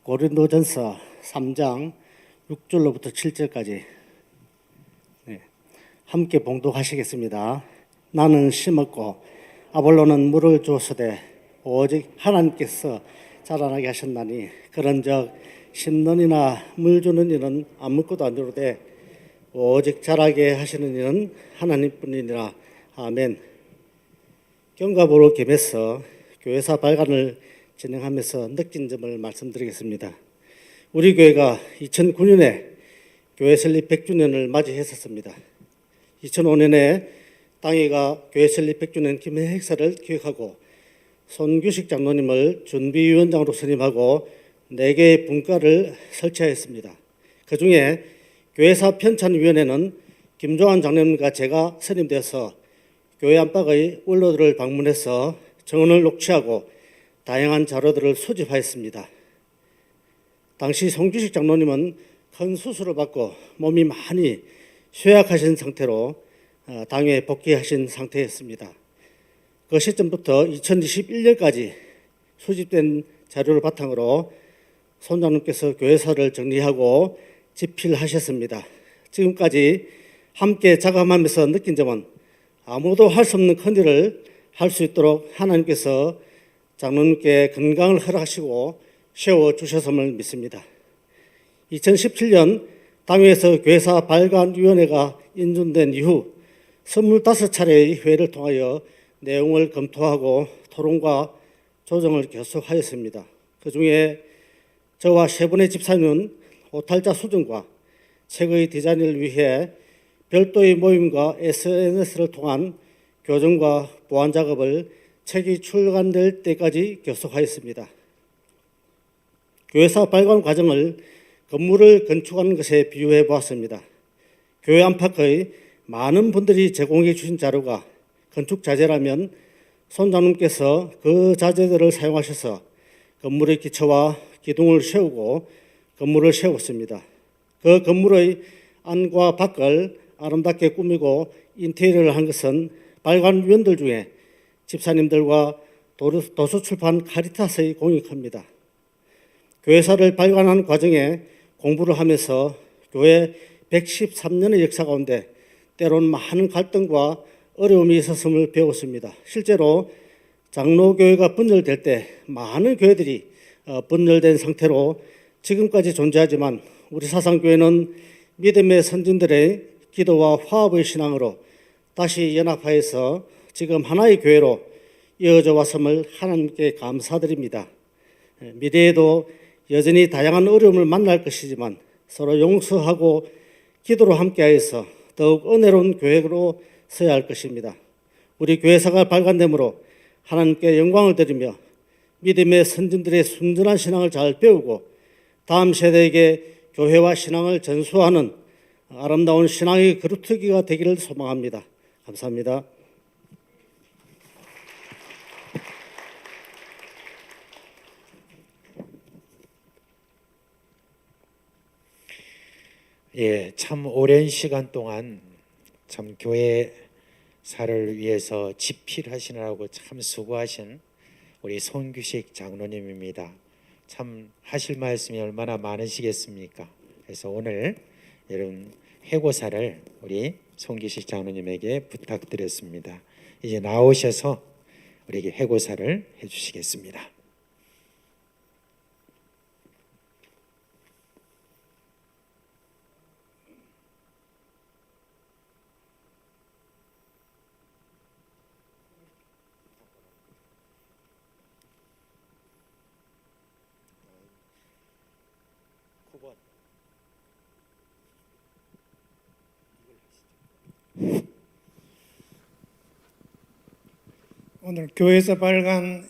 S5: 고린도전서 3장 6절로부터 7절까지 함께 봉독하시겠습니다. 나는 심었고 아볼로는 물을 주었으되 오직 하나님께서 자라나게 하셨나니 그런즉 심는 이나 물 주는 이는 아무것도 안 이루되 오직 자라게 하시는 이는 하나님뿐이니라. 아멘. 경과보로 겸해서 교회사 발간을 진행하면서 느낀 점을 말씀드리겠습니다. 우리 교회가 2009년에 교회 설립 100주년을 맞이했었습니다. 2005년에 당회가 교회 설립 100주년 기념 행사를 기획하고 손규식 장로님을 준비위원장으로 선임하고 4개의 분과를 설치하였습니다. 그 중에 교회사 편찬위원회는 김종환 장로님과 제가 선임돼서 교회 안팎의 원로들을 방문해서 정언을 녹취하고 다양한 자료들을 수집하였습니다. 당시 송규식 장로님은 큰 수술을 받고 몸이 많이 쇠약하신 상태로 당에 복귀하신 상태였습니다. 그 시점부터 2021년까지 수집된 자료를 바탕으로 손 장로님께서 교회사를 정리하고 집필하셨습니다. 지금까지 함께 작업하면서 느낀 점은 아무도 할 수 없는 큰일을 할 수 있도록 하나님께서 장로님께 건강을 허락하시고 세워주셨음을 믿습니다. 2017년 당회에서 교회사 발간위원회가 인준된 이후 25차례의 회의를 통하여 내용을 검토하고 토론과 조정을 계속하였습니다. 그중에 저와 세 분의 집사님은 오탈자 수정과 책의 디자인을 위해 별도의 모임과 SNS를 통한 교정과 보완 작업을 책이 출간될 때까지 계속하였습니다. 교회사 발간 과정을 건물을 건축하는 것에 비유해 보았습니다. 교회 안팎의 많은 분들이 제공해 주신 자료가 건축 자재라면 손 장로님께서 그 자재들을 사용하셔서 건물의 기초와 기둥을 세우고 건물을 세웠습니다. 그 건물의 안과 밖을 아름답게 꾸미고 인테리어를 한 것은 발간위원들 중에 집사님들과 도서출판 카리타스의 공이 큽니다. 교회사를 발간하는 과정에 공부를 하면서 교회 113년의 역사 가운데 때로는 많은 갈등과 어려움이 있었음을 배웠습니다. 실제로 장로교회가 분열될 때 많은 교회들이 분열된 상태로 지금까지 존재하지만 우리 사상교회는 믿음의 선진들의 기도와 화합의 신앙으로 다시 연합하여서 지금 하나의 교회로 이어져 왔음을 하나님께 감사드립니다. 미래에도 여전히 다양한 어려움을 만날 것이지만 서로 용서하고 기도로 함께하여서 더욱 은혜로운 교회로 서야 할 것입니다. 우리 교회사가 발간되므로 하나님께 영광을 드리며 믿음의 선진들의 순전한 신앙을 잘 배우고 다음 세대에게 교회와 신앙을 전수하는 아름다운 신앙의 그루터기가 되기를 소망합니다. 감사합니다.
S3: 예, 참 오랜 시간 동안 참 교회사를 위해서 집필하시느라고 참 수고하신 우리 송규식 장로님입니다. 참 하실 말씀이 얼마나 많으시겠습니까? 그래서 오늘 여러분 회고사를 우리 송규식 장로님에게 부탁드렸습니다. 이제 나오셔서 우리에게 회고사를 해주시겠습니다.
S6: 오늘 교회에서 발간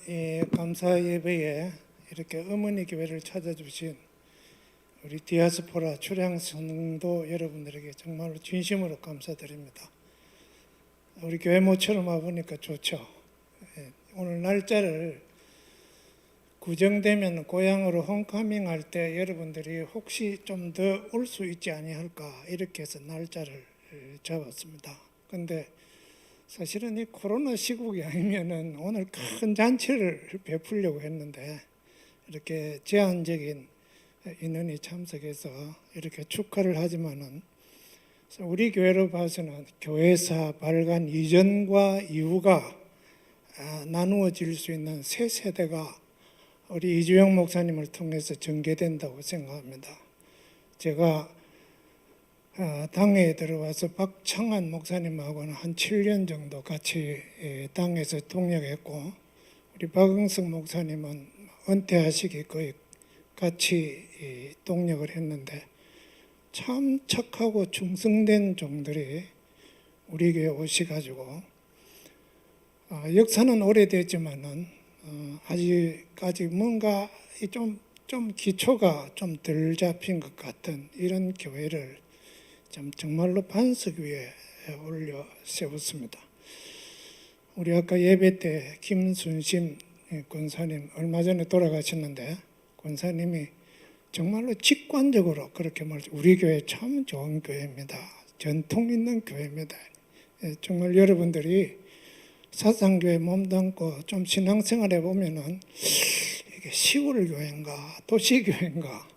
S6: 감사 예배에 이렇게 어머니 교회를 찾아주신 우리 디아스포라 출향 성도 여러분들에게 정말로 진심으로 감사드립니다. 우리 교회 모처럼 와보니까 좋죠. 오늘 날짜를 구정되면 고향으로 홈커밍 할 때 여러분들이 혹시 좀 더 올 수 있지 아니할까 이렇게 해서 날짜를 잡았습니다. 근데 사실은 이 코로나 시국이 아니면은 오늘 큰 잔치를 베풀려고 했는데 이렇게 제한적인 인원이 참석해서 이렇게 축하를 하지만은 우리 교회로 봐서는 교회사 발간 이전과 이후가 나누어질 수 있는 새 세대가 우리 이주영 목사님을 통해서 전개된다고 생각합니다. 제가 당에 들어와서 박창환 목사님하고는 한 7년 정도 같이 당에서 동역했고 우리 박응석 목사님은 은퇴하시기 거의 같이 동역을 했는데 참 착하고 충성된 종들이 우리 교회 오셔가지고 역사는 오래됐지만은 아직까지 뭔가 좀 기초가 좀 덜 잡힌 것 같은 이런 교회를 참 정말로 반석 위에 올려 세웠습니다. 우리 아까 예배 때 김순심 권사님 얼마 전에 돌아가셨는데 권사님이 정말로 직관적으로 그렇게 말씀. 우리 교회 참 좋은 교회입니다. 전통 있는 교회입니다. 정말 여러분들이 사상교회 몸담고 좀 신앙생활해 보면은 이게 시골 교회인가 도시 교회인가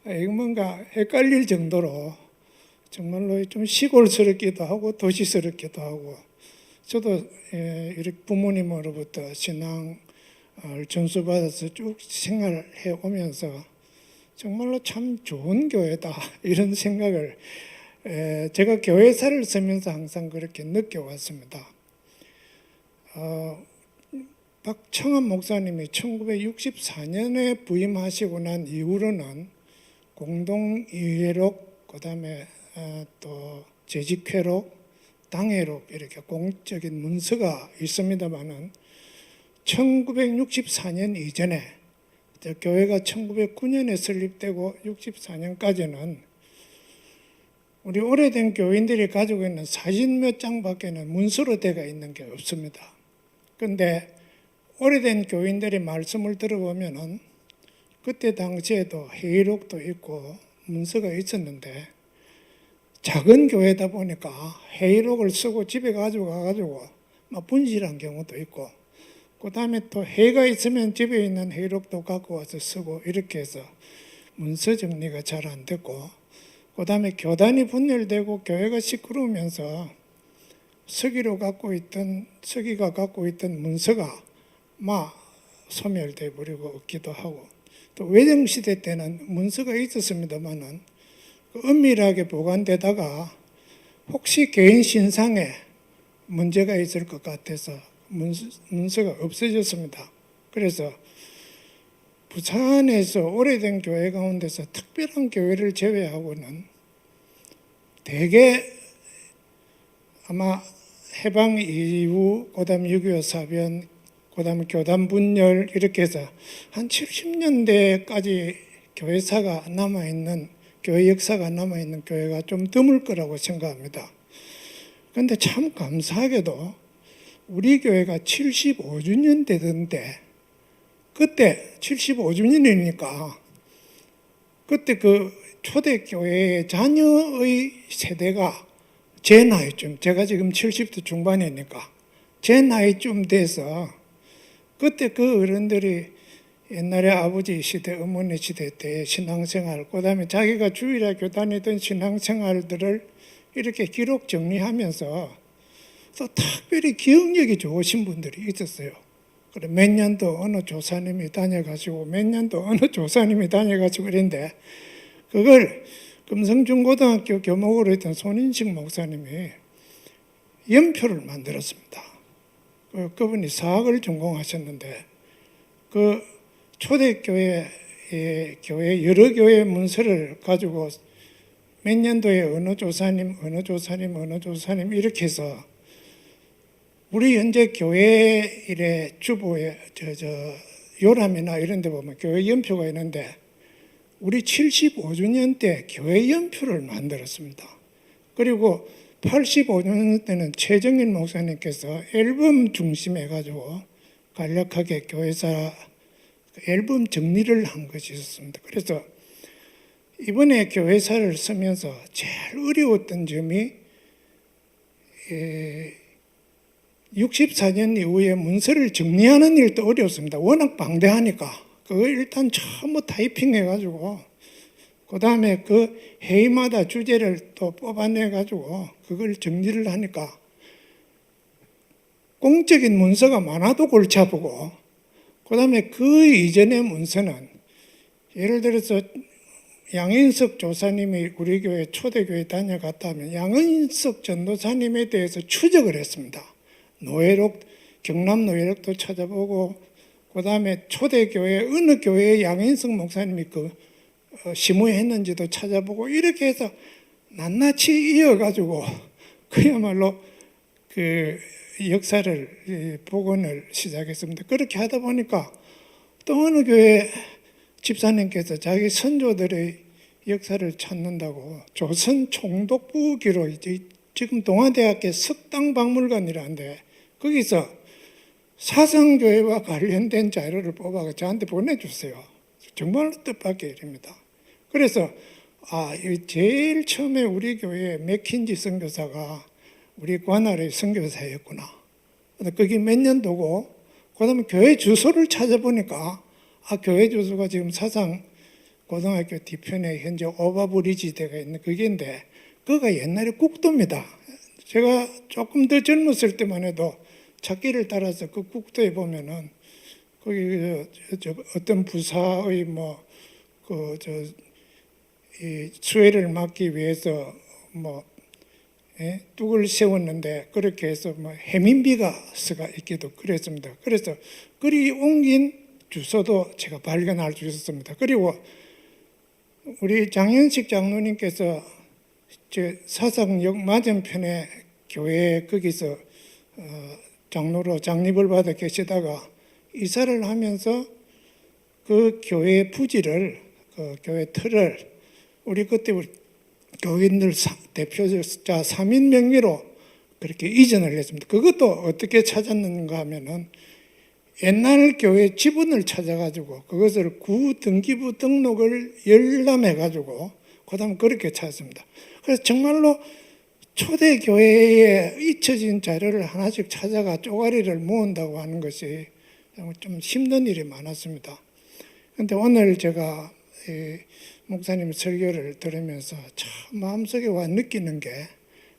S6: 이거 뭔가 헷갈릴 정도로 정말로 좀 시골스럽기도 하고 도시스럽기도 하고 저도 이렇게 부모님으로부터 신앙을 전수받아서 쭉 생활해 오면서 정말로 참 좋은 교회다 이런 생각을 제가 교회사를 쓰면서 항상 그렇게 느껴왔습니다. 박청환 목사님이 1964년에 부임하시고 난 이후로는 공동이회록, 그 다음에 또 재직회록, 당회록 이렇게 공적인 문서가 있습니다만은 1964년 이전에 교회가 1909년에 설립되고 64년까지는 우리 오래된 교인들이 가지고 있는 사진 몇 장밖에는 문서로 되어 있는 게 없습니다. 그런데 오래된 교인들의 말씀을 들어보면은 그때 당시에도 회의록도 있고 문서가 있었는데 작은 교회다 보니까 회의록을 쓰고 집에 가지고 가가지고 막 분실한 경우도 있고 그 다음에 또 회의가 있으면 집에 있는 회의록도 갖고 와서 쓰고 이렇게 해서 문서 정리가 잘 안 됐고 그 다음에 교단이 분열되고 교회가 시끄러우면서 서기가 갖고 있던 문서가 막 소멸돼 버리고 없기도 하고 또 외정시대 때는 문서가 있었습니다만은 은밀하게 보관되다가 혹시 개인 신상에 문제가 있을 것 같아서 문서가 없어졌습니다. 그래서 부산에서 오래된 교회 가운데서 특별한 교회를 제외하고는 대개 아마 해방 이후 그다음 6.25 사변 그다음 교단 분열 이렇게 해서 한 70년대까지 교회사가 남아있는 교회 역사가 남아있는 교회가 좀 드물 거라고 생각합니다. 그런데 참 감사하게도 우리 교회가 75주년 되던데 그때 75주년이니까 그때 그 초대교회의 자녀의 세대가 제 나이쯤, 제가 지금 70대 중반이니까 제 나이쯤 돼서 그때 그 어른들이 옛날에 아버지 시대, 어머니 시대 때 신앙생활, 그 다음에 자기가 주일학교 다니던 신앙생활들을 이렇게 기록 정리하면서 또 특별히 기억력이 좋으신 분들이 있었어요. 그래 몇 년도 어느 조사님이 다녀가시고 몇 년도 어느 조사님이 다녀가시고 그랬는데 그걸 금성중고등학교 교목으로 했던 손인식 목사님이 연표를 만들었습니다. 그분이 사학을 전공하셨는데 그 초대교회 여러 교회 문서를 가지고 몇 년도에 어느 조사님 이렇게 해서 우리 현재 교회 일의 주보에 요람이나 이런 데 보면 교회 연표가 있는데 우리 75주년 때 교회 연표를 만들었습니다. 그리고 85주년 때는 최정일 목사님께서 앨범 중심해 가지고 간략하게 교회사 앨범 정리를 한 것이 있었습니다. 그래서 이번에 교회사를 쓰면서 제일 어려웠던 점이 64년 이후에 문서를 정리하는 일도 어렵습니다. 워낙 방대하니까 그거 일단 전부 타이핑해가지고 그 다음에 그 회의마다 주제를 또 뽑아내가지고 그걸 정리를 하니까 공적인 문서가 많아도 골치 아프고 그 다음에 그 이전의 문서는 예를 들어서 양인석 조사님이 우리 교회 초대교회 다녀갔다 하면 양인석 전도사님에 대해서 추적을 했습니다. 노예록, 경남 노예록도 찾아보고 그 다음에 초대교회 어느 교회에 양인석 목사님이 시무했는지도 찾아보고 이렇게 해서 낱낱이 이어가지고 그야말로 그 역사를 복원을 시작했습니다. 그렇게 하다 보니까 또 어느 교회 집사님께서 자기 선조들의 역사를 찾는다고 조선 총독부기로 이제 지금 동아대학교 석당박물관이라는데 거기서 사상교회와 관련된 자료를 뽑아서 저한테 보내주세요. 정말로 뜻밖의 일입니다. 그래서 제일 처음에 우리 교회 맥킨지 선교사가 우리 관할의 선교사였구나. 그게 몇 년도고 그다음에 교회 주소를 찾아보니까 교회 주소가 지금 사상 고등학교 뒤편에 현재 오바브리지대가 있는 그게인데 그가 옛날에 국도입니다. 제가 조금 더 젊었을 때만 해도 찾기를 따라서 그 국도에 보면은 거기 어떤 부사의 이 수해를 막기 위해서 뚝을 세웠는데 그렇게 해서 해민비가 서가 있기도 그랬습니다. 그래서 그리 옮긴 주소도 제가 발견할 수 있었습니다. 그리고 우리 장현식 장로님께서 사상역 맞은편에 교회 거기서 장로로 장립을 받아 계시다가 이사를 하면서 그 교회 부지를 그 교회 틀을 우리 그때 교인들 대표자 3인 명의로 그렇게 이전을 했습니다. 그것도 어떻게 찾았는가 하면은 옛날 교회 지분을 찾아가지고 그것을 구등기부 등록을 열람해가지고 그다음 그렇게 찾았습니다. 그래서 정말로 초대 교회에 잊혀진 자료를 하나씩 찾아가 쪼가리를 모은다고 하는 것이 좀 힘든 일이 많았습니다. 그런데 오늘 제가 목사님 설교를 들으면서 참 마음속에 와 느끼는 게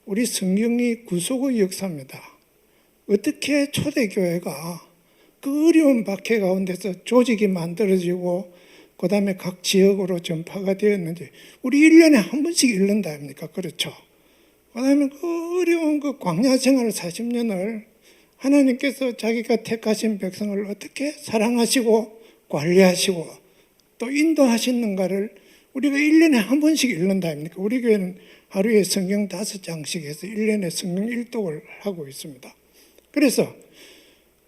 S6: 우리 성경이 구속의 역사입니다. 어떻게 초대교회가 그 어려운 박해 가운데서 조직이 만들어지고 그 다음에 각 지역으로 전파가 되었는지 우리 1년에 한 번씩 읽는다 아닙니까? 그렇죠. 그 다음에 그 어려운 그 광야 생활 40년을 하나님께서 자기가 택하신 백성을 어떻게 사랑하시고 관리하시고 또 인도하시는가를 우리가 1년에 한 번씩 읽는다 아닙니까? 우리 교회는 하루에 성경 5장씩 해서 1년에 성경 1독을 하고 있습니다. 그래서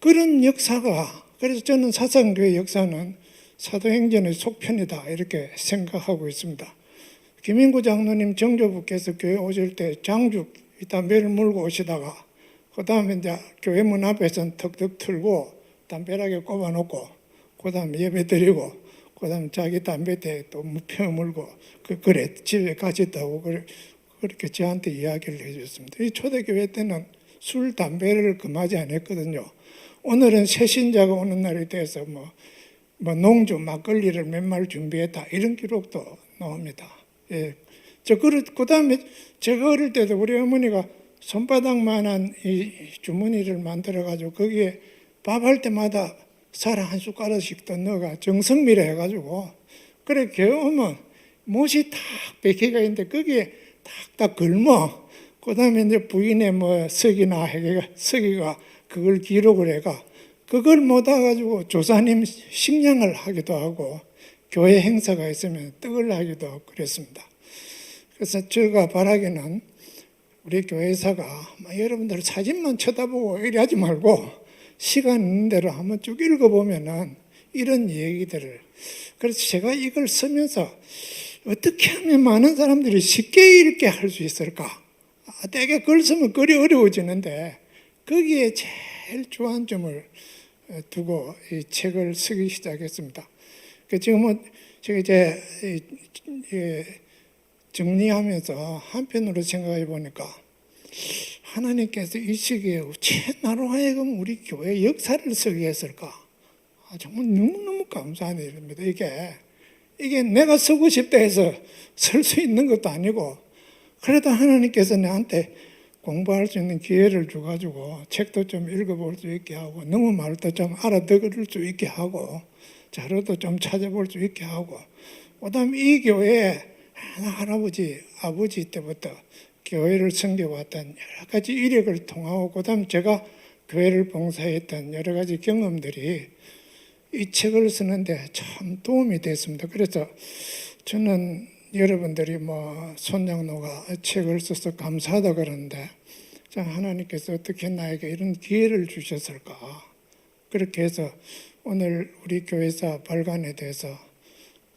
S6: 그런 역사가, 그래서 저는 사상교회 역사는 사도행전의 속편이다 이렇게 생각하고 있습니다. 김인구 장로님 정조부께서 교회 오실 때 장죽 담배를 물고 오시다가 그 다음에 이제 교회 문 앞에서 턱턱 틀고 담배락에 꼽아놓고 그 다음에 예배 드리고 그 다음에 자기 담배대에 또 무표 물고 그래 집에 가셨다고 그렇게 저한테 이야기를 해주셨습니다. 이 초대교회 때는 술, 담배를 금하지 않았거든요. 오늘은 새신자가 오는 날이 돼서 농주, 막걸리를 몇 말 준비했다 이런 기록도 나옵니다. 예. 그 다음에 제가 어릴 때도 우리 어머니가 손바닥만한 이 주머니를 만들어가지고 거기에 밥할 때마다 쌀 한 숟가락씩 더 넣어가 정성미로 해가지고 그래 교회 오면 못이 탁 베개가 있는데 거기에 탁탁 걸머 그 다음에 이제 부인의 석이나 석이가 그걸 기록을 해가 그걸 못 와가지고 조사님 식량을 하기도 하고 교회 행사가 있으면 떡을 하기도 하고 그랬습니다. 그래서 제가 바라기는 우리 교회사가 여러분들 사진만 쳐다보고 이래 하지 말고 시간 있는 대로 한번 쭉 읽어보면은 이런 얘기들을 그래서 제가 이걸 쓰면서 어떻게 하면 많은 사람들이 쉽게 읽게 할 수 있을까? 되게 글 쓰면 글이 어려워지는데 거기에 제일 주안점을 두고 이 책을 쓰기 시작했습니다. 지금은 제가 이제 정리하면서 한편으로 생각해 보니까 하나님께서 이 시기에 어째 나로 하여금 우리 교회 역사를 쓰게 했을까? 정말 너무너무 감사한 일입니다. 이게 내가 쓰고 싶다 해서 쓸 수 있는 것도 아니고 그래도 하나님께서 나한테 공부할 수 있는 기회를 줘가지고 책도 좀 읽어볼 수 있게 하고 너무 말도 좀 알아들을 수 있게 하고 자료도 좀 찾아볼 수 있게 하고 그다음에 이 교회에 할아버지, 아버지 때부터 교회를 섬겨왔던 여러 가지 이력을 통하고 그다음 제가 교회를 봉사했던 여러 가지 경험들이 이 책을 쓰는데 참 도움이 됐습니다. 그래서 저는 여러분들이 손장로가 책을 써서 감사하다 그러는데 하나님께서 어떻게 나에게 이런 기회를 주셨을까? 그렇게 해서 오늘 우리 교회사 발간에 대해서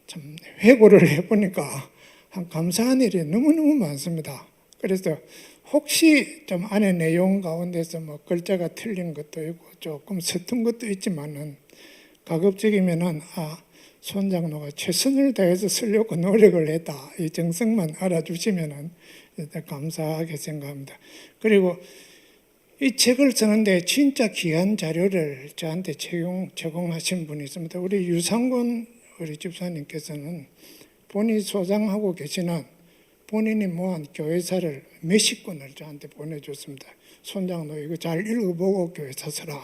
S6: 참 회고를 해보니까 감사한 일이 너무너무 많습니다. 그래서 혹시 좀 안에 내용 가운데서 뭐 글자가 틀린 것도 있고 조금 서툰 것도 있지만은 가급적이면은 손장로가 최선을 다해서 쓰려고 노력을 했다. 이 정성만 알아주시면은 일단 감사하게 생각합니다. 그리고 이 책을 쓰는데 진짜 귀한 자료를 저한테 제공하신 분이 있습니다. 우리 유상권 우리 집사님께서는 본인이 소장하고 계시는 본인이 모은 교회사를 몇십 권을 저한테 보내줬습니다. 손장로 이거 잘 읽어보고 교회사 써라.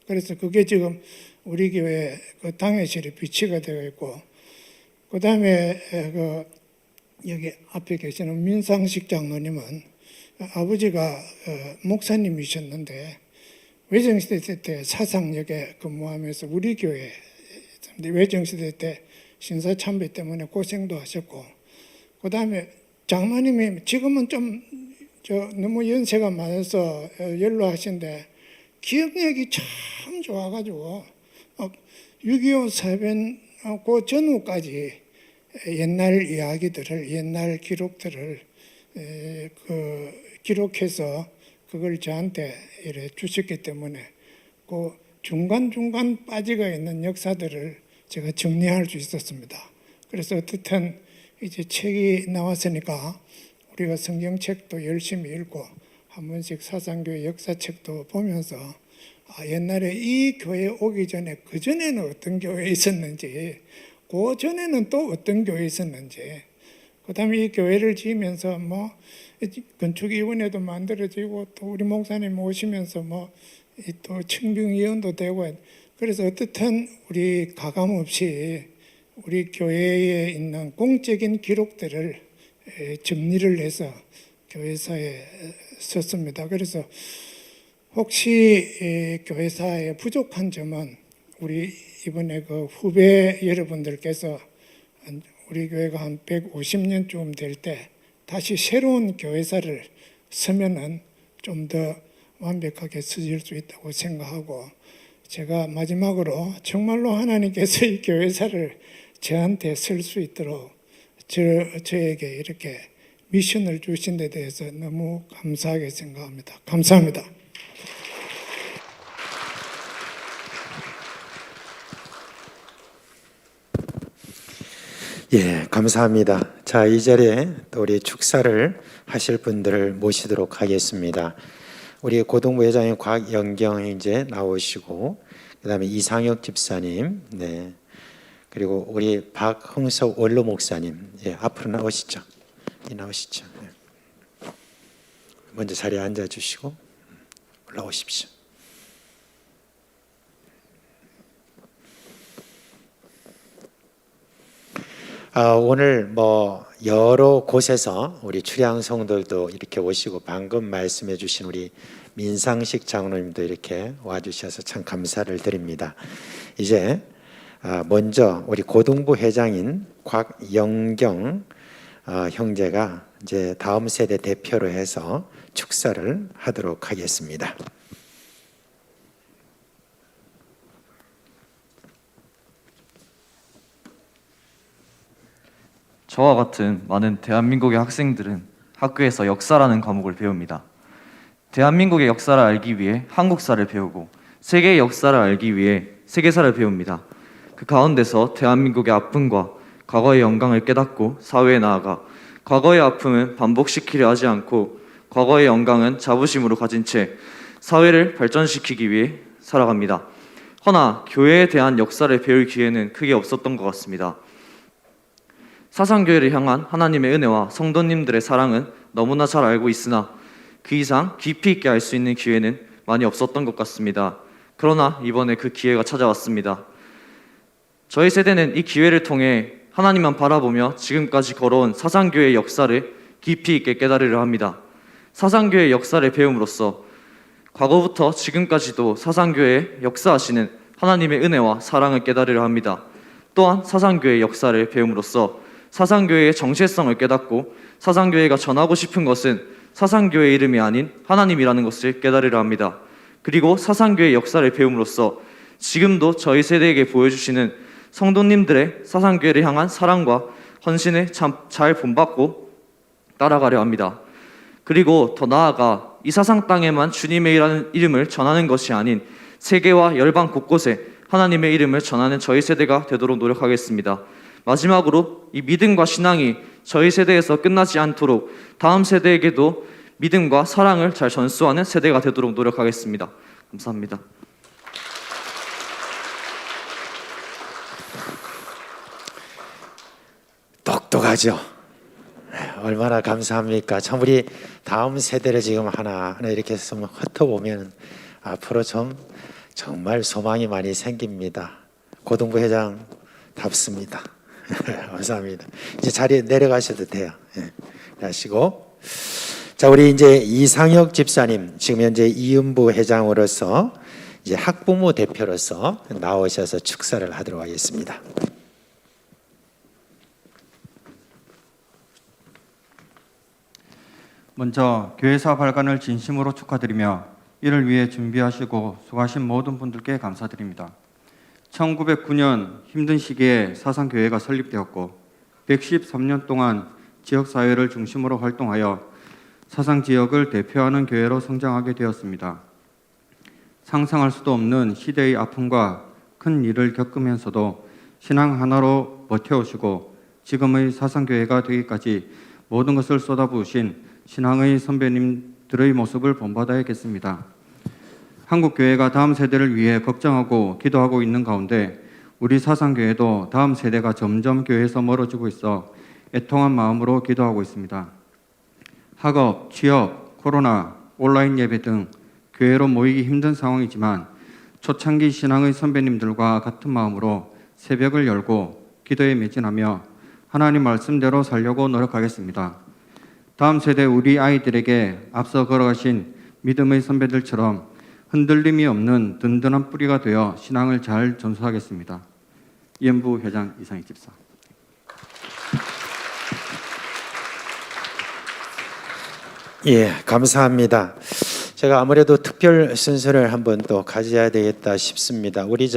S6: 그래서 그게 지금 우리 교회 그 당회실에 비치가 되어 있고, 그 다음에 여기 앞에 계시는 민상식 장로님은 아버지가 목사님이셨는데 외정시대 때 사상역에 근무하면서 우리 교회 외정시대 때 신사참배 때문에 고생도 하셨고, 그 다음에 장로님이 지금은 좀 너무 연세가 많아서 연로하신데 기억력이 참 좋아가지고 6.25 사변 그 전후까지 옛날 이야기들을, 옛날 기록들을 기록해서 그걸 저한테 이래 주셨기 때문에 그 중간중간 빠지가 있는 역사들을 제가 정리할 수 있었습니다. 그래서 어떻든 이제 책이 나왔으니까 우리가 성경책도 열심히 읽고 한 번씩 사상교회 역사책도 보면서 옛날에 이 교회 오기 전에 그 전에는 어떤 교회에 있었는지, 그 전에는 또 어떤 교회에 있었는지, 그 다음에 이 교회를 지으면서 뭐 건축위원회도 만들어지고 또 우리 목사님 오시면서 뭐 또 청빙위원도 되고, 그래서 어떻든 우리 가감 없이 우리 교회에 있는 공적인 기록들을 정리를 해서 교회사에 썼습니다. 그래서 혹시 교회사에 부족한 점은 우리 이번에 그 후배 여러분들께서 우리 교회가 한 150년쯤 될 때 다시 새로운 교회사를 쓰면은 좀 더 완벽하게 쓰실 수 있다고 생각하고, 제가 마지막으로 정말로 하나님께서 이 교회사를 저한테 쓸 수 있도록 저에게 이렇게 미션을 주신 데 대해서 너무 감사하게 생각합니다. 감사합니다.
S3: 예, 감사합니다. 자, 이 자리에 또 우리 축사를 하실 분들을 모시도록 하겠습니다. 우리 고등부 회장님 곽영경 이제 나오시고, 그다음에 이상혁 집사님, 네, 그리고 우리 박흥석 원로 목사님, 예, 앞으로 나오시죠. 나오시죠. 네. 먼저 자리에 앉아 주시고 올라오십시오. 오늘 뭐 여러 곳에서 우리 출향 성도들도 이렇게 오시고 방금 말씀해 주신 우리 민상식 장로님도 이렇게 와주셔서 참 감사를 드립니다. 이제 먼저 우리 고등부 회장인 곽영경 형제가 이제 다음 세대 대표로 해서 축사를 하도록 하겠습니다.
S7: 저와 같은 많은 대한민국의 학생들은 학교에서 역사라는 과목을 배웁니다. 대한민국의 역사를 알기 위해 한국사를 배우고 세계의 역사를 알기 위해 세계사를 배웁니다. 그 가운데서 대한민국의 아픔과 과거의 영광을 깨닫고 사회에 나아가 과거의 아픔은 반복시키려 하지 않고 과거의 영광은 자부심으로 가진 채 사회를 발전시키기 위해 살아갑니다. 허나 교회에 대한 역사를 배울 기회는 크게 없었던 것 같습니다. 사상교회를 향한 하나님의 은혜와 성도님들의 사랑은 너무나 잘 알고 있으나 그 이상 깊이 있게 알 수 있는 기회는 많이 없었던 것 같습니다. 그러나 이번에 그 기회가 찾아왔습니다. 저희 세대는 이 기회를 통해 하나님만 바라보며 지금까지 걸어온 사상교회의 역사를 깊이 있게 깨달으려 합니다. 사상교회의 역사를 배움으로써 과거부터 지금까지도 사상교회에 역사하시는 하나님의 은혜와 사랑을 깨달으려 합니다. 또한 사상교회의 역사를 배움으로써 사상교회의 정체성을 깨닫고 사상교회가 전하고 싶은 것은 사상교회의 이름이 아닌 하나님이라는 것을 깨달으려 합니다. 그리고 사상교회의 역사를 배움으로써 지금도 저희 세대에게 보여주시는 성도님들의 사상교회를 향한 사랑과 헌신에 참 잘 본받고 따라가려 합니다. 그리고 더 나아가 이 사상 땅에만 주님의 이름을 전하는 것이 아닌 세계와 열방 곳곳에 하나님의 이름을 전하는 저희 세대가 되도록 노력하겠습니다. 마지막으로 이 믿음과 신앙이 저희 세대에서 끝나지 않도록 다음 세대에게도 믿음과 사랑을 잘 전수하는 세대가 되도록 노력하겠습니다. 감사합니다.
S3: 똑똑하죠. 얼마나 감사합니까? 참 우리 다음 세대를 지금 하나 이렇게 좀 훑어보면 앞으로 좀 정말 소망이 많이 생깁니다. 고등부 회장답습니다. 감사합니다. 이제 자리에 내려가셔도 돼요. 하시고, 자 우리 이제 이상혁 집사님 지금 현재 이음부 회장으로서 이제 학부모 대표로서 나오셔서 축사를 하도록 하겠습니다.
S8: 먼저 교회사 발간을 진심으로 축하드리며 이를 위해 준비하시고 수고하신 모든 분들께 감사드립니다. 1909년 힘든 시기에 사상교회가 설립되었고 113년 동안 지역사회를 중심으로 활동하여 사상지역을 대표하는 교회로 성장하게 되었습니다. 상상할 수도 없는 시대의 아픔과 큰 일을 겪으면서도 신앙 하나로 버텨오시고 지금의 사상교회가 되기까지 모든 것을 쏟아부으신 신앙의 선배님들의 모습을 본받아야겠습니다. 한국교회가 다음 세대를 위해 걱정하고 기도하고 있는 가운데 우리 사상교회도 다음 세대가 점점 교회에서 멀어지고 있어 애통한 마음으로 기도하고 있습니다. 학업, 취업, 코로나, 온라인 예배 등 교회로 모이기 힘든 상황이지만 초창기 신앙의 선배님들과 같은 마음으로 새벽을 열고 기도에 매진하며 하나님 말씀대로 살려고 노력하겠습니다. 다음 세대 우리 아이들에게 앞서 걸어가신 믿음의 선배들처럼 흔들림이 없는 든든한 뿌리가 되어 신앙을 잘 전수하겠습니다. 이연부 회장 이상익 집사.
S3: 예, 감사합니다. 제가 아무래도 특별 순서를 한번 또 가져야 되겠다 싶습니다. 우리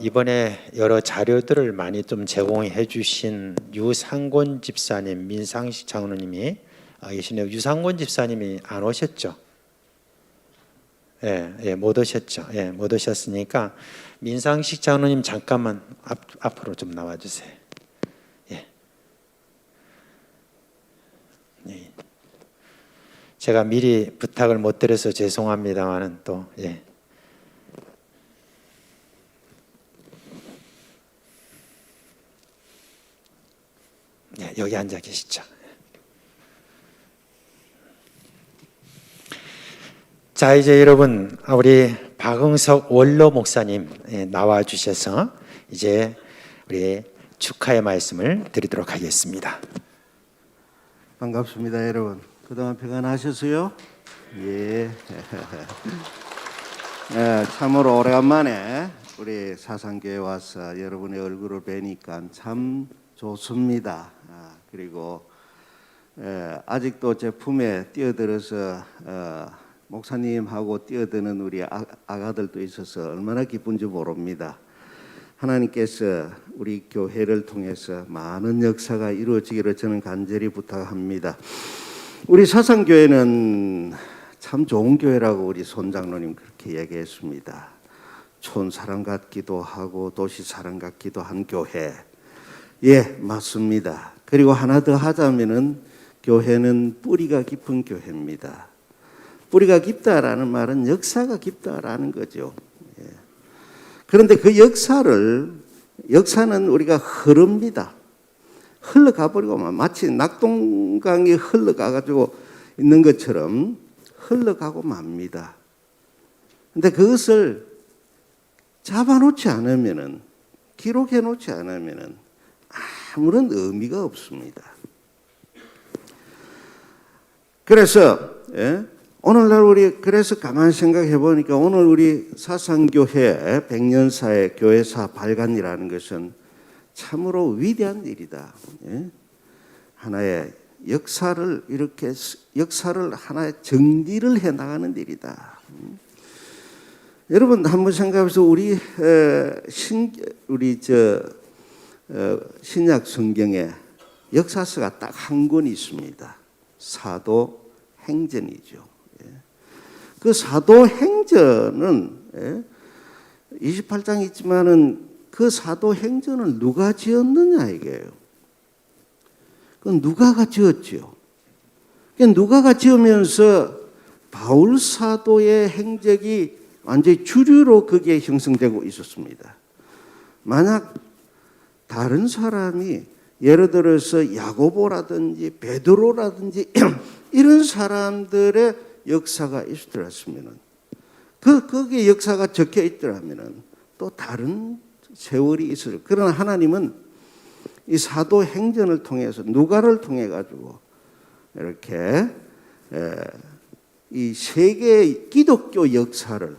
S3: 이번에 여러 자료들을 많이 좀 제공해 주신 유상곤 집사님, 민상식 장로님이 계시네요. 유상곤 집사님이 안 오셨죠? 못 오셨죠? 못 오셨으니까 민상식 장로님 잠깐만 앞으로 좀 나와 주세요. 제가 미리 부탁을 못 드려서 죄송합니다만은 또 여기 앉아 계시죠. 자 이제 여러분 우리 박응석 원로 목사님 나와 주셔서 이제 우리 축하의 말씀을 드리도록 하겠습니다.
S9: 반갑습니다, 여러분. 그동안 평안하셨어요? 예. 참으로 오래간만에 우리 사상교회 와서 여러분의 얼굴을 뵈니까 참 좋습니다. 그리고 아직도 제 품에 뛰어들어서 목사님하고 뛰어드는 우리 아가들도 있어서 얼마나 기쁜지 모릅니다. 하나님께서 우리 교회를 통해서 많은 역사가 이루어지기를 저는 간절히 부탁합니다. 우리 사상교회는 참 좋은 교회라고 우리 손장로님 그렇게 얘기했습니다. 촌사람 같기도 하고 도시사람 같기도 한 교회. 예, 맞습니다. 그리고 하나 더 하자면은 교회는 뿌리가 깊은 교회입니다. 뿌리가 깊다라는 말은 역사가 깊다라는 거죠. 예. 그런데 그 역사는 우리가 흐릅니다. 흘러가 버리고 마치 낙동강이 흘러가가지고 있는 것처럼 흘러가고 맙니다. 근데 그것을 잡아놓지 않으면은, 기록해 놓지 않으면은 아무런 의미가 없습니다. 그래서 오늘날 우리 그래서 가만히 생각해 보니까 오늘 우리 사상교회 100년사의 교회사 발간이라는 것은 참으로 위대한 일이다. 하나의 역사를 하나의 정리를 해 나가는 일이다. 여러분 한번 생각해서 우리 신약 성경에 역사서가 딱 한 권 있습니다. 사도행전이죠. 그 사도행전은 28장 있지만은 그 사도행전을 누가 지었느냐 이게요. 그건 누가가 지었지요. 누가가 지으면서 바울 사도의 행적이 완전히 주류로 그게 형성되고 있었습니다. 만약 다른 사람이 예를 들어서 야고보라든지 베드로라든지 이런 사람들의 역사가 있더라면 거기에 역사가 적혀 있더라면 또 다른 세월이 있을. 그러나 하나님은 이 사도행전을 통해서 누가를 통해 가지고 이렇게 이 세계의 기독교 역사를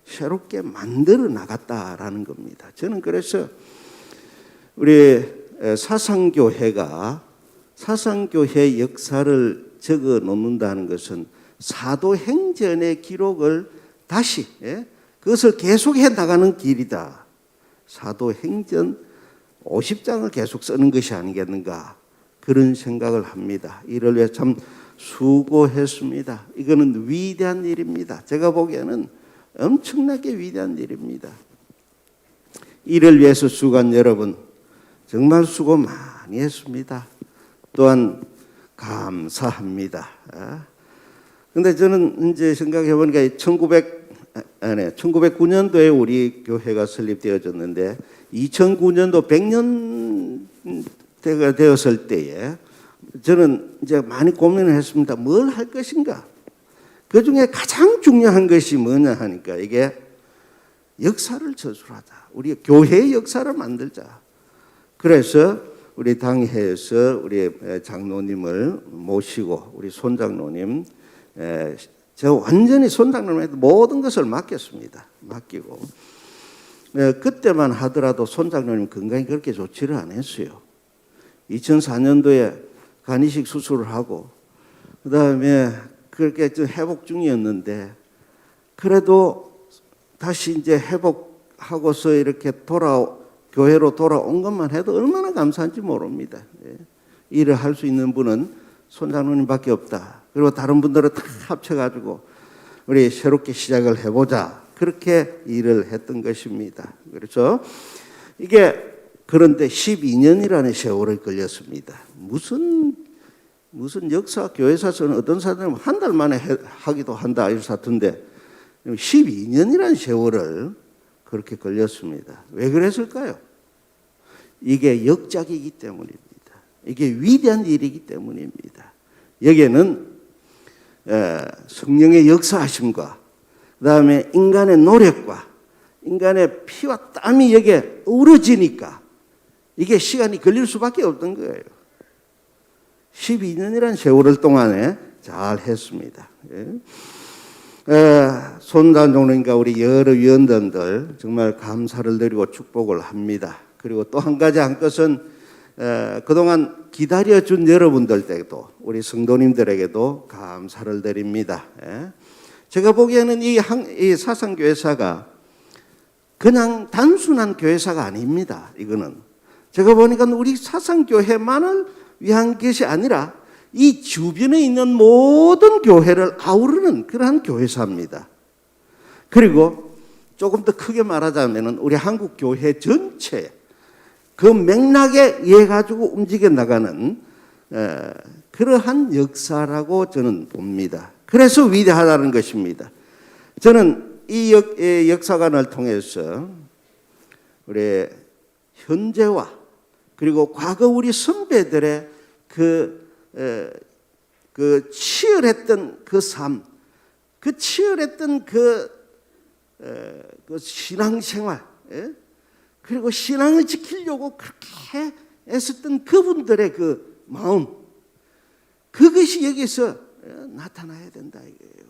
S9: 새롭게 만들어 나갔다라는 겁니다. 저는 그래서 우리 사상교회가 사상교회 역사를 적어 놓는다는 것은 사도행전의 기록을 다시 그것을 계속해 나가는 길이다. 사도행전 50장을 계속 쓰는 것이 아니겠는가 그런 생각을 합니다. 이를 위해 참 수고했습니다. 이거는 위대한 일입니다. 제가 보기에는 엄청나게 위대한 일입니다. 이를 위해서 수고한 여러분 정말 수고 많이 했습니다. 또한 감사합니다. 근데 저는 이제 생각해 보니까 1909년도에 우리 교회가 설립되어졌는데 2009년도 100년대가 되었을 때에 저는 이제 많이 고민을 했습니다. 뭘 할 것인가? 그 중에 가장 중요한 것이 뭐냐 하니까 이게 역사를 저술하자. 우리 교회의 역사를 만들자. 그래서 우리 당회에서 우리 장로님을 모시고 우리 손장로님 저 완전히 손장로님한테 모든 것을 맡겼습니다. 맡기고 그때만 하더라도 손장로님 건강이 그렇게 좋지를 않았어요. 2004년도에 간이식 수술을 하고 그 다음에 그렇게 좀 회복 중이었는데 그래도 다시 이제 회복하고서 이렇게 교회로 돌아온 것만 해도 얼마나 감사한지 모릅니다. 일을 할 수 있는 분은 손장로님밖에 없다. 그리고 다른 분들은 다 합쳐가지고 우리 새롭게 시작을 해보자. 그렇게 일을 했던 것입니다. 그래서 이게 그런데 12년이라는 세월이 걸렸습니다. 무슨 역사 교회사서는 어떤 사람은 한 달 만에 하기도 한다 이 사투인데 12년이라는 세월을 그렇게 걸렸습니다. 왜 그랬을까요? 이게 역작이기 때문입니다. 이게 위대한 일이기 때문입니다. 여기에는 성령의 역사하심과 그다음에 인간의 노력과 인간의 피와 땀이 여기에 어우러지니까 이게 시간이 걸릴 수밖에 없던 거예요. 12년이라는 세월 동안에 잘 했습니다. 손단종님과 우리 여러 위원들들 정말 감사를 드리고 축복을 합니다. 그리고 또 한 가지 한 것은 그동안 기다려준 여러분들에게도 우리 성도님들에게도 감사를 드립니다. 제가 보기에는 이 사상교회사가 그냥 단순한 교회사가 아닙니다. 이거는 제가 보니까 우리 사상교회만을 위한 것이 아니라 이 주변에 있는 모든 교회를 아우르는 그러한 교회사입니다. 그리고 조금 더 크게 말하자면 우리 한국 교회 전체 그 맥락에 의해 가지고 움직여 나가는 그러한 역사라고 저는 봅니다. 그래서 위대하다는 것입니다. 저는 이 역사관을 통해서 우리 현재와 그리고 과거 우리 선배들의 그 치열했던 그 삶, 그 치열했던 그 신앙생활, 그리고 신앙을 지키려고 그렇게 애썼던 그분들의 그 마음, 그것이 여기서 나타나야 된다 이거예요.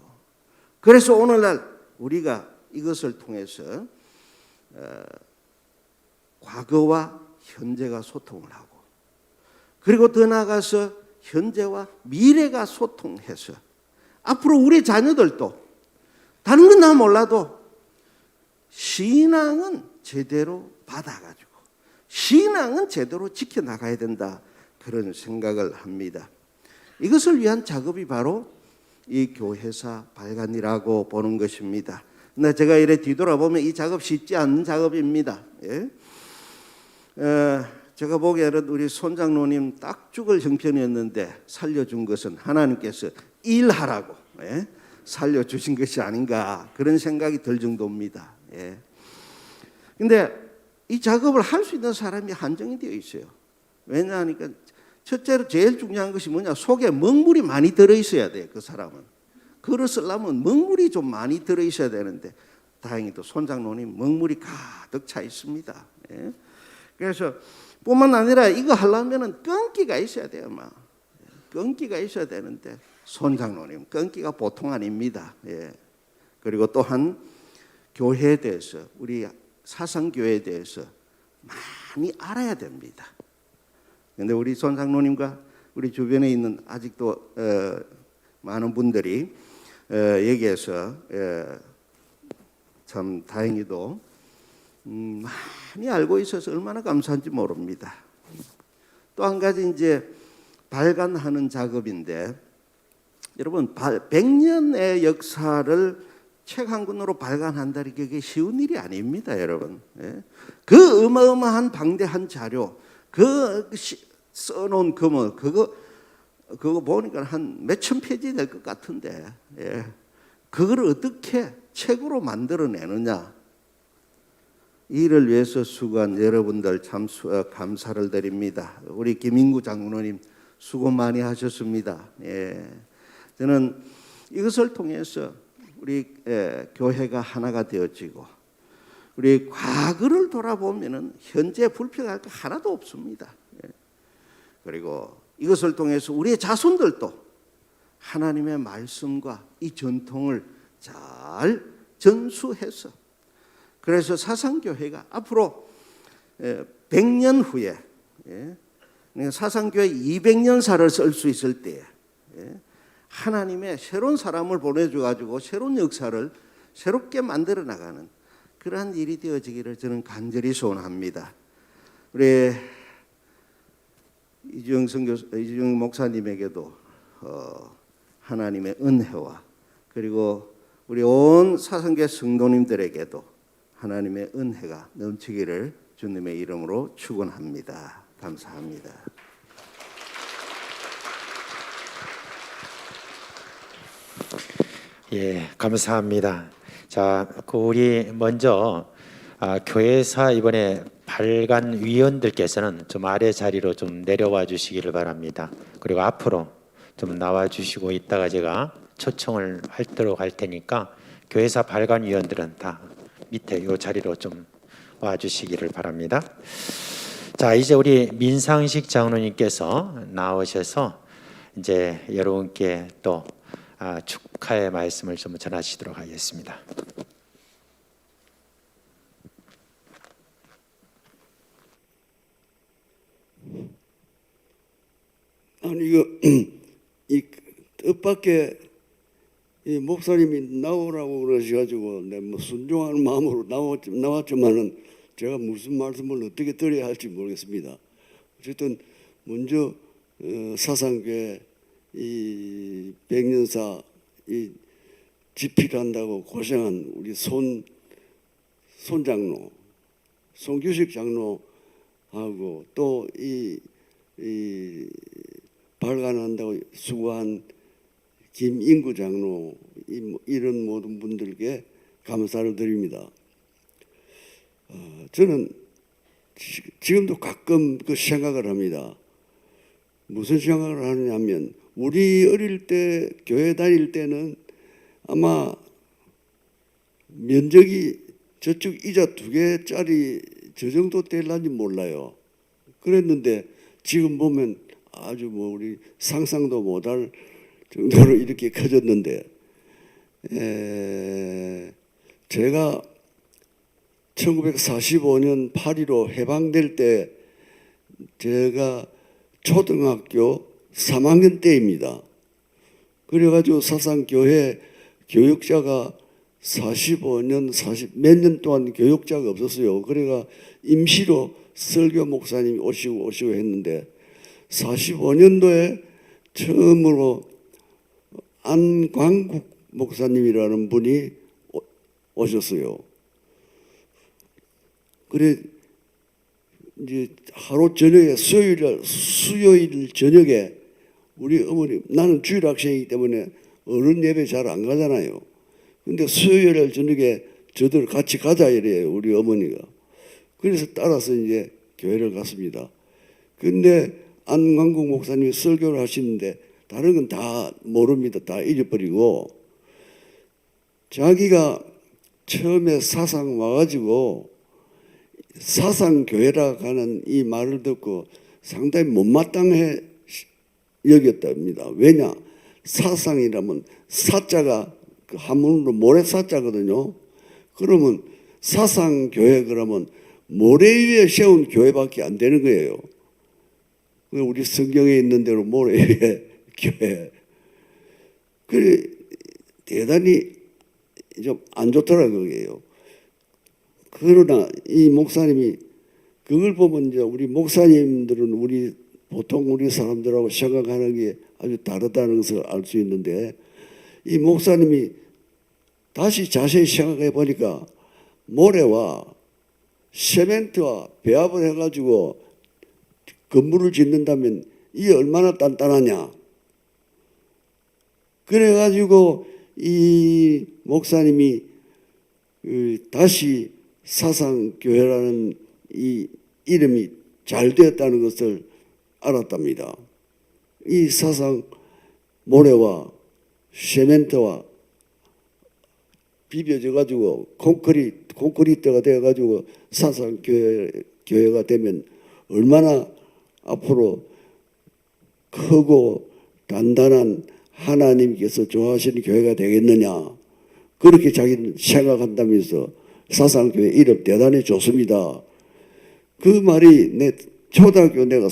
S9: 그래서 오늘날 우리가 이것을 통해서 과거와 현재가 소통을 하고 그리고 더 나아가서 현재와 미래가 소통해서 앞으로 우리 자녀들도 다른 건 나 몰라도 신앙은 제대로 받아가지고 신앙은 제대로 지켜나가야 된다. 그런 생각을 합니다. 이것을 위한 작업이 바로 이 교회사 발간이라고 보는 것입니다. 근데 제가 이래 뒤돌아보면 이 작업 쉽지 않은 작업입니다. 예? 제가 보기에는 우리 손장로님 딱 죽을 형편이었는데 살려준 것은 하나님께서 일하라고 살려주신 것이 아닌가 그런 생각이 들 정도입니다. 근데 이 작업을 할 수 있는 사람이 한정이 되어 있어요. 왜냐하니까 첫째로 제일 중요한 것이 뭐냐, 속에 먹물이 많이 들어있어야 돼요. 그 사람은 글을 쓰려면 먹물이 좀 많이 들어있어야 되는데 다행히도 손장로님 먹물이 가득 차 있습니다. 그래서 뿐만 아니라 이거 하려면 끈기가 있어야 돼요. 끈기가 있어야 되는데 손장로님 끈기가 보통 아닙니다. 그리고 또한 교회에 대해서, 우리 사상교회에 대해서 많이 알아야 됩니다. 그런데 우리 손장로님과 우리 주변에 있는 아직도 많은 분들이 여기에서 참 다행히도 많이 알고 있어서 얼마나 감사한지 모릅니다. 또 한 가지 이제 발간하는 작업인데, 여러분 100년의 역사를 책 한 권으로 발간한다는 게 쉬운 일이 아닙니다, 여러분. 그 어마어마한 방대한 자료, 그 써놓은 금을 그거 보니까 한 몇천 페이지 될 것 같은데, 그걸 어떻게 책으로 만들어내느냐. 이를 위해서 수고한 여러분들 참 감사를 드립니다. 우리 김인구 장로님 수고 많이 하셨습니다. 저는 이것을 통해서 우리 교회가 하나가 되어지고, 우리 과거를 돌아보면은 현재 불평할 거 하나도 없습니다. 그리고 이것을 통해서 우리의 자손들도 하나님의 말씀과 이 전통을 잘 전수해서, 그래서 사상교회가 앞으로 100년 후에 사상교회 200년사를 쓸 수 있을 때에 하나님의 새로운 사람을 보내줘가지고 새로운 역사를 새롭게 만들어 나가는 그러한 일이 되어지기를 저는 간절히 소원합니다. 우리 이주영 목사님에게도 하나님의 은혜와, 그리고 우리 온 사상교회 성도님들에게도 하나님의 은혜가 넘치기를 주님의 이름으로 축원합니다. 감사합니다.
S3: 감사합니다. 자, 우리 먼저 교회사 이번에 발간 위원들께서는 좀 아래 자리로 좀 내려와 주시기를 바랍니다. 그리고 앞으로 좀 나와 주시고, 있다가 제가 초청을 하도록 할 테니까 교회사 발간 위원들은 다 밑에 이 자리로 좀 와 주시기를 바랍니다. 자, 이제 우리 민상식 장로님께서 나오셔서 이제 여러분께 또 축하의 말씀을 좀 전하시도록 하겠습니다.
S10: 아니 이 뜻밖의 이 목사님이 나오라고 그러셔가지고 내 뭐 순종하는 마음으로 나왔지만은 제가 무슨 말씀을 어떻게 드려야 할지 모르겠습니다. 어쨌든 먼저 사상교회 이 100년사 이 집필한다고 고생한 우리 손장로, 송규식 장로하고 또 이 발간한다고 수고한 김인구 장로, 이런 모든 분들께 감사를 드립니다. 저는 지금도 가끔 그 생각을 합니다. 무슨 생각을 하느냐면, 우리 어릴 때 교회 다닐 때는 아마 면적이 저쪽 이자 2개짜리 저 정도 될란지 몰라요. 그랬는데 지금 보면 아주 뭐 우리 상상도 못할 정도로 이렇게 커졌는데, 제가 1945년 8.15 해방될 때 제가 초등학교 3학년 때입니다. 그래가지고 사상교회 교육자가 45년, 40몇 년 동안 교육자가 없었어요. 그래가 임시로 설교 목사님이 오시고 했는데 45년도에 처음으로 안광국 목사님이라는 분이 오셨어요. 그래 이제 하루 저녁에 수요일 저녁에 우리 어머니, 나는 주일 학생이기 때문에 어른 예배 잘 안 가잖아요. 근데 수요일 저녁에 저들 같이 가자 이래요, 우리 어머니가. 그래서 따라서 이제 교회를 갔습니다. 근데 안광국 목사님이 설교를 하시는데 다른 건 다 모릅니다. 다 잊어버리고 자기가 처음에 사상 와가지고 사상교회라 하는 이 말을 듣고 상당히 못마땅해 여겼답니다. 왜냐? 사상이라면 사자가 그 한문으로 모래사자거든요. 그러면 사상교회 그러면 모래 위에 세운 교회밖에 안 되는 거예요. 우리 성경에 있는 대로 모래 위에 교회. 그래 대단히 좀 안 좋더라고요. 그게요. 그러나 이 목사님이 그걸 보면 이제 우리 목사님들은 보통 우리 사람들하고 생각하는 게 아주 다르다는 것을 알 수 있는데 이 목사님이 다시 자세히 생각해 보니까 모래와 세멘트와 배합을 해가지고 건물을 짓는다면 이게 얼마나 단단하냐. 그래가지고 이 목사님이 다시 사상교회라는 이 이름이 잘 되었다는 것을 알았답니다. 이 사상 모래와 세멘트와 비벼져 가지고 콘크리트가 되어 가지고 사상교회가 되면 얼마나 앞으로 크고 단단한 하나님께서 좋아하시는 교회가 되겠느냐. 그렇게 자기는 생각한다면서 사상교회 이름 대단히 좋습니다. 그 말이 내 초등학교 내가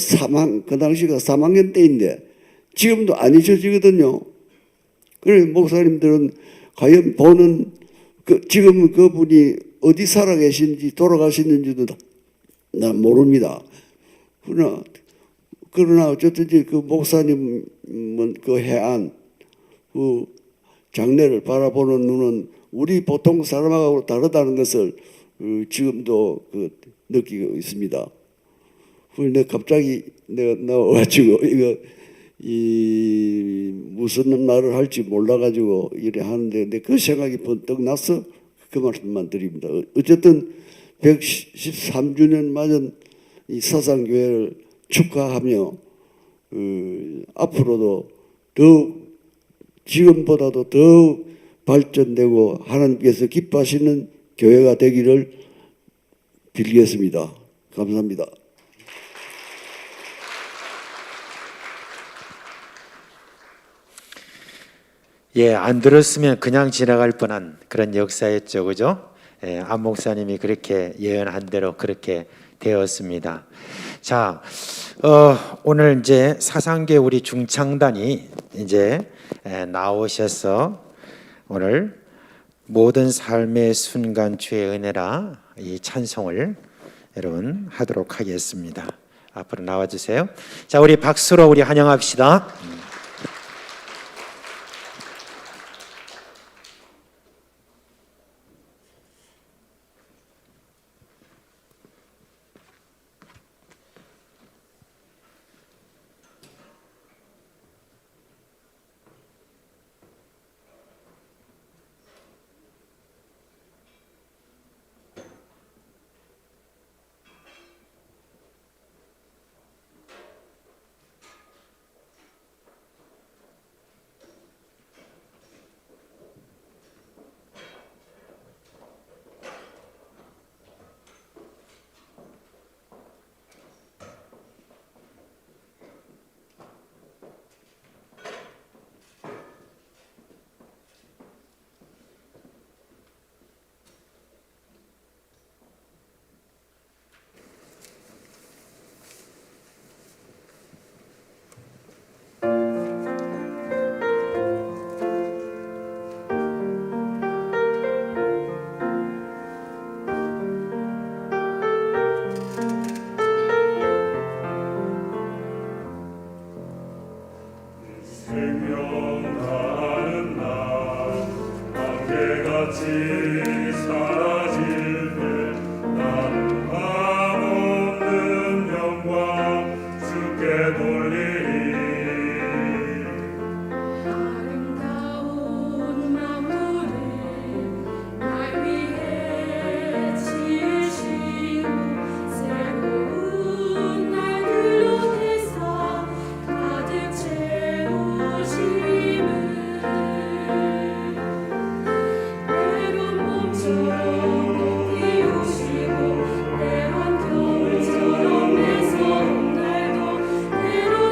S10: 그 당시가 3학년 때인데 지금도 안 잊혀지거든요. 그래 목사님들은 과연 보는 지금 그분이 어디 살아계신지 돌아가시는지도 난 모릅니다. 그러나 어쨌든지 그 목사님은 그 해안 그 장례를 바라보는 눈은 우리 보통 사람하고 다르다는 것을 지금도 느끼고 있습니다. 근데 갑자기 내가 나와가지고 무슨 말을 할지 몰라가지고 이래 하는데 그 생각이 번뜩 나서 그 말씀만 드립니다. 어쨌든 113주년 맞은 이 사상교회를 축하하며 앞으로도 더욱 지금보다도 더욱 발전되고 하나님께서 기뻐하시는 교회가 되기를 빌겠습니다. 감사합니다.
S3: 예, 안 들었으면 그냥 지나갈 뻔한 그런 역사였죠, 그죠? 예, 안 목사님이 그렇게 예언한 대로 그렇게 되었습니다. 자, 오늘 이제 사상교회 우리 중창단이 이제 나오셔서 오늘 모든 삶의 순간 주의 은혜라 이 찬송을 여러분 하도록 하겠습니다. 앞으로 나와주세요. 자, 우리 박수로 우리 환영합시다.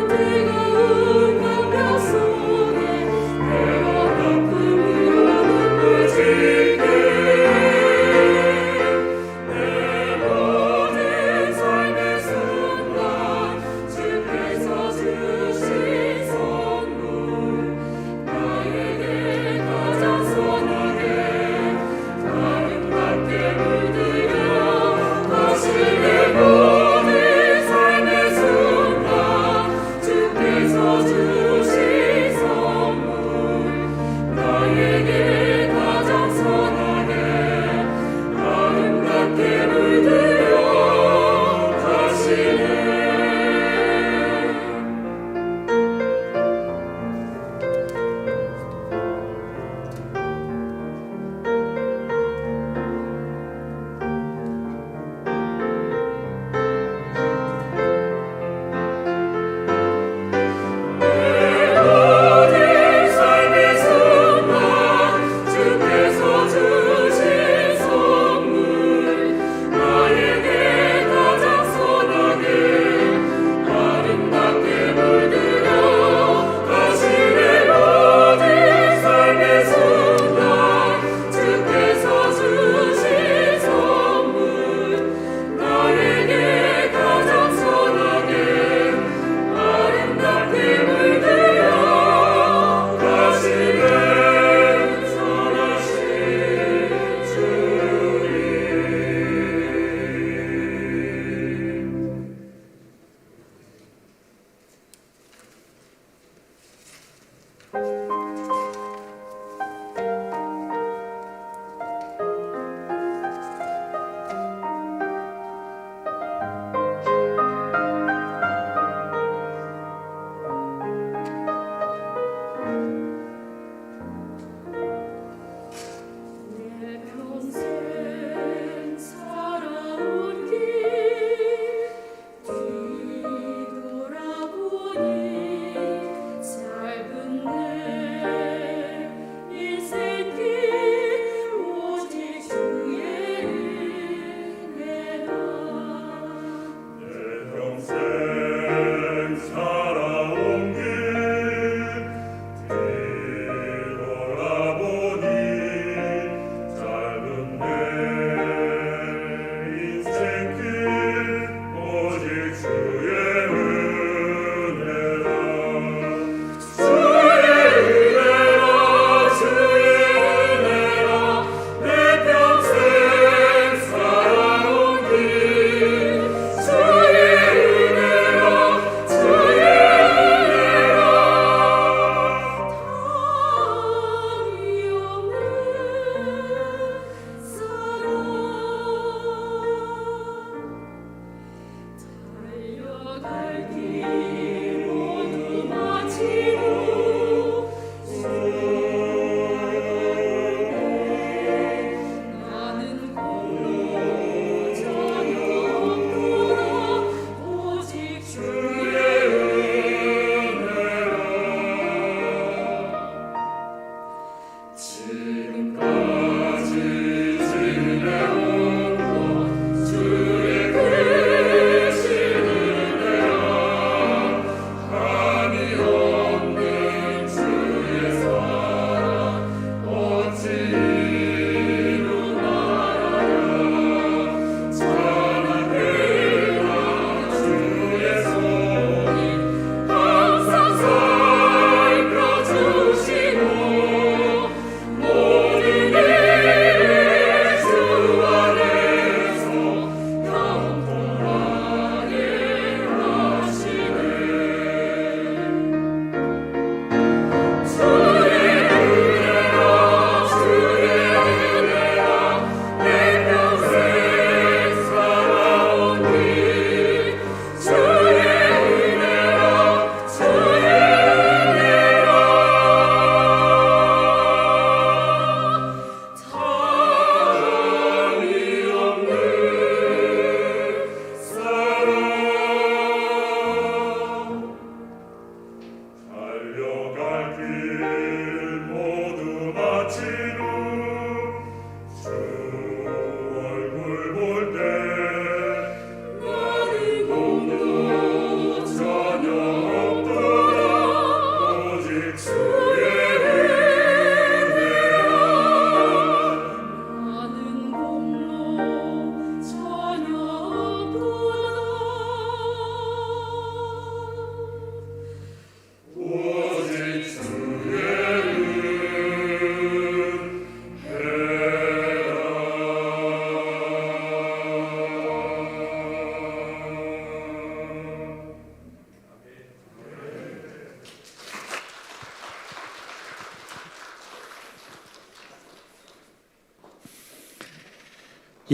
S11: 내가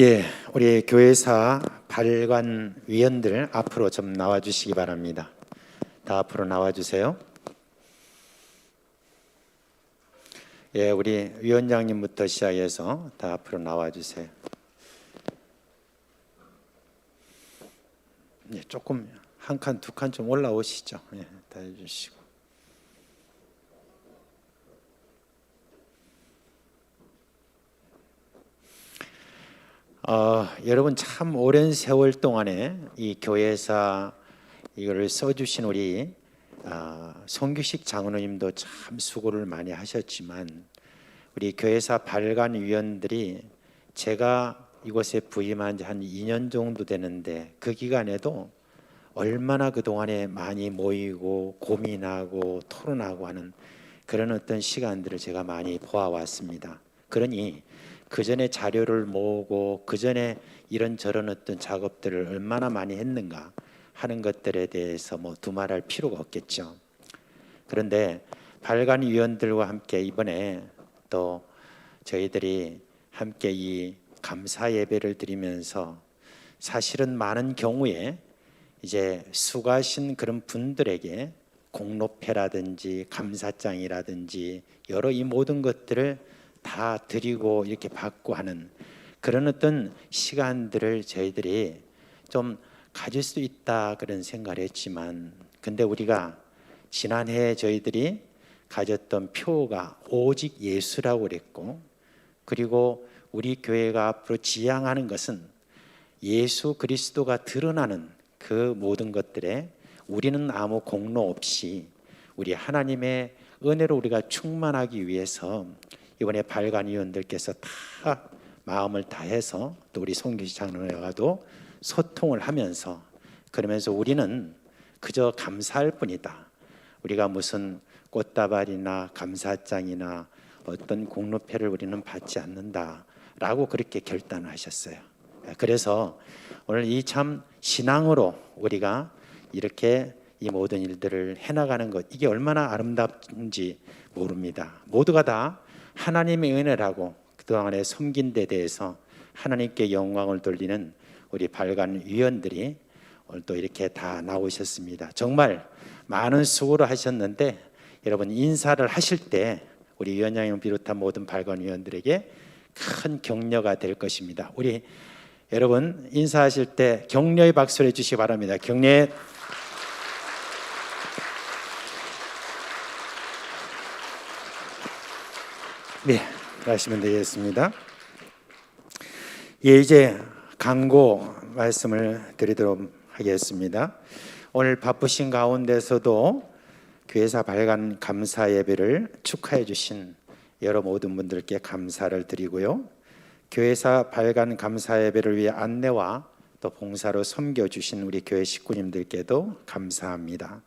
S3: 예, 우리 교회사 발관 위원들 앞으로 좀 나와 주시기 바랍니다. 다 앞으로 나와 주세요. 예, 우리 위원장님부터 시작해서 다 앞으로 나와 주세요. 예, 조금 한 칸, 두 칸 좀 올라오시죠. 예, 다 해주시고. 여러분 참 오랜 세월 동안에 이 교회사 이거를 써주신 우리 송규식 장로님도 참 수고를 많이 하셨지만 우리 교회사 발간위원들이 제가 이곳에 부임한 지 한 2년 정도 되는데 그 기간에도 얼마나 그동안에 많이 모이고 고민하고 토론하고 하는 그런 어떤 시간들을 제가 많이 보아왔습니다. 그러니 그 전에 자료를 모으고 그 전에 이런저런 어떤 작업들을 얼마나 많이 했는가 하는 것들에 대해서 뭐 두말할 필요가 없겠죠. 그런데 발간위원들과 함께 이번에 또 저희들이 함께 이 감사 예배를 드리면서 사실은 많은 경우에 이제 수고하신 그런 분들에게 공로패라든지 감사장이라든지 여러 이 모든 것들을 다 드리고 이렇게 받고 하는 그런 어떤 시간들을 저희들이 좀 가질 수 있다 그런 생각을 했지만 근데 우리가 지난해 저희들이 가졌던 표가 오직 예수라고 그랬고 그리고 우리 교회가 앞으로 지향하는 것은 예수 그리스도가 드러나는 그 모든 것들에 우리는 아무 공로 없이 우리 하나님의 은혜로 우리가 충만하기 위해서 이번에 발간위원들께서 다 마음을 다해서 또 우리 송규식 장로님과도 소통을 하면서 그러면서 우리는 그저 감사할 뿐이다. 우리가 무슨 꽃다발이나 감사장이나 어떤 공로패를 우리는 받지 않는다라고 그렇게 결단을 하셨어요. 그래서 오늘 이 참 신앙으로 우리가 이렇게 이 모든 일들을 해나가는 것 이게 얼마나 아름답은지 모릅니다. 모두가 다 하나님의 은혜라고 그동안에 섬긴 데 대해서 하나님께 영광을 돌리는 우리 발간위원들이 오늘 또 이렇게 다 나오셨습니다. 정말 많은 수고를 하셨는데 여러분 인사를 하실 때 우리 위원장님 비롯한 모든 발간위원들에게 큰 격려가 될 것입니다. 우리 여러분 인사하실 때 격려의 박수를 해주시기 바랍니다. 격려. 네, 하시면 되겠습니다. 예, 이제 광고 말씀을 드리도록 하겠습니다. 오늘 바쁘신 가운데서도 교회사 발간 감사 예배를 축하해 주신 여러 모든 분들께 감사를 드리고요. 교회사 발간 감사 예배를 위해 안내와 또 봉사로 섬겨주신 우리 교회 식구님들께도 감사합니다.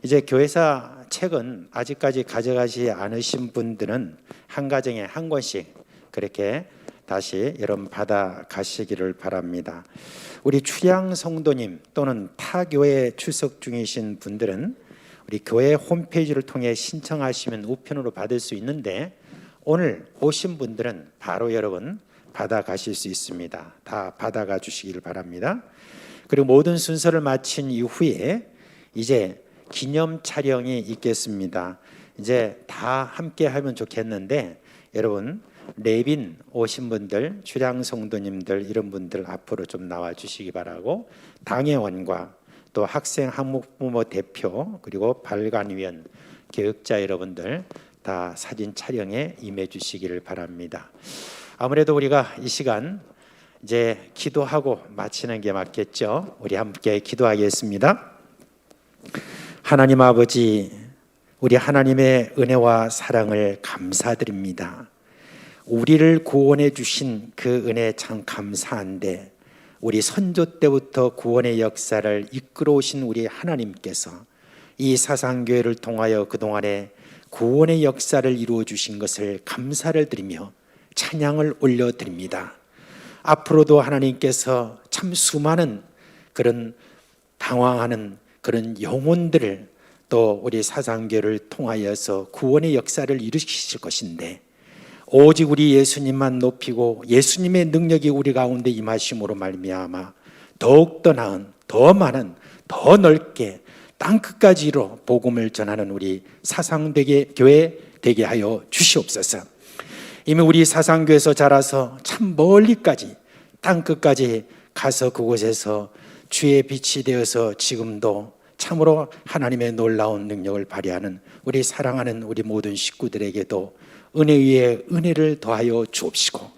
S3: 이제 교회사 책은 아직까지 가져가지 않으신 분들은 한 가정에 한 권씩 그렇게 다시 여러분 받아가시기를 바랍니다. 우리 출양 성도님 또는 타 교회에 출석 중이신 분들은 우리 교회 홈페이지를 통해 신청하시면 우편으로 받을 수 있는데 오늘 오신 분들은 바로 여러분 받아가실 수 있습니다. 다 받아가 주시길 바랍니다. 그리고 모든 순서를 마친 이후에 이제 기념 촬영이 있겠습니다. 이제 다 함께 하면 좋겠는데 여러분 레빈 오신 분들, 출양 성도님들 이런 분들 앞으로 좀 나와 주시기 바라고 당회원과 또 학생 학부모 대표 그리고 발간위원, 교육자 여러분들 다 사진 촬영에 임해 주시기를 바랍니다. 아무래도 우리가 이 시간 이제 기도하고 마치는 게 맞겠죠. 우리 함께 기도하겠습니다. 하나님 아버지, 우리 하나님의 은혜와 사랑을 감사드립니다. 우리를 구원해 주신 그 은혜 참 감사한데 우리 선조 때부터 구원의 역사를 이끌어 오신 우리 하나님께서 이 사상교회를 통하여 그동안에 구원의 역사를 이루어 주신 것을 감사를 드리며 찬양을 올려드립니다. 앞으로도 하나님께서 참 수많은 그런 당황하는 그런 영혼들을 또 우리 사상교회를 통하여서 구원의 역사를 이루실 것인데 오직 우리 예수님만 높이고 예수님의 능력이 우리 가운데 임하심으로 말미암아 더욱더 나은, 더 많은, 더 넓게 땅끝까지로 복음을 전하는 우리 사상되게 교회 되게 하여 주시옵소서. 이미 우리 사상교에서 자라서 참 멀리까지 땅끝까지 가서 그곳에서 주의 빛이 되어서 지금도 참으로 하나님의 놀라운 능력을 발휘하는 우리 사랑하는 우리 모든 식구들에게도 은혜 위에 은혜를 더하여 주옵시고,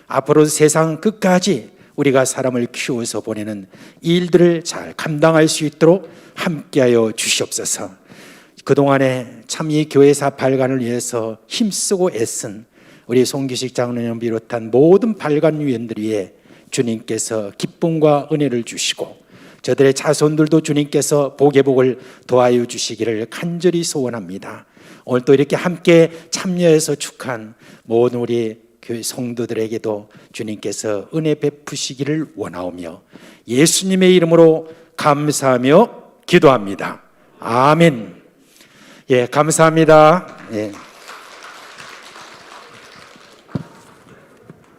S3: 앞으로 세상 끝까지 우리가 사람을 키워서 보내는 일들을 잘 감당할 수 있도록 함께하여 주시옵소서. 그동안에 참 이 교회사 발간을 위해서 힘쓰고 애쓴 우리 송규식 장로님을 비롯한 모든 발간위원들 위에 주님께서 기쁨과 은혜를 주시고, 저들의 자손들도 주님께서 복의 복을 더하여 주시기를 간절히 소원합니다. 오늘 또 이렇게 함께 참여해서 축한 모든 우리 교회 성도들에게도 주님께서 은혜 베푸시기를 원하오며 예수님의 이름으로 감사하며 기도합니다. 아멘. 예, 감사합니다. 예.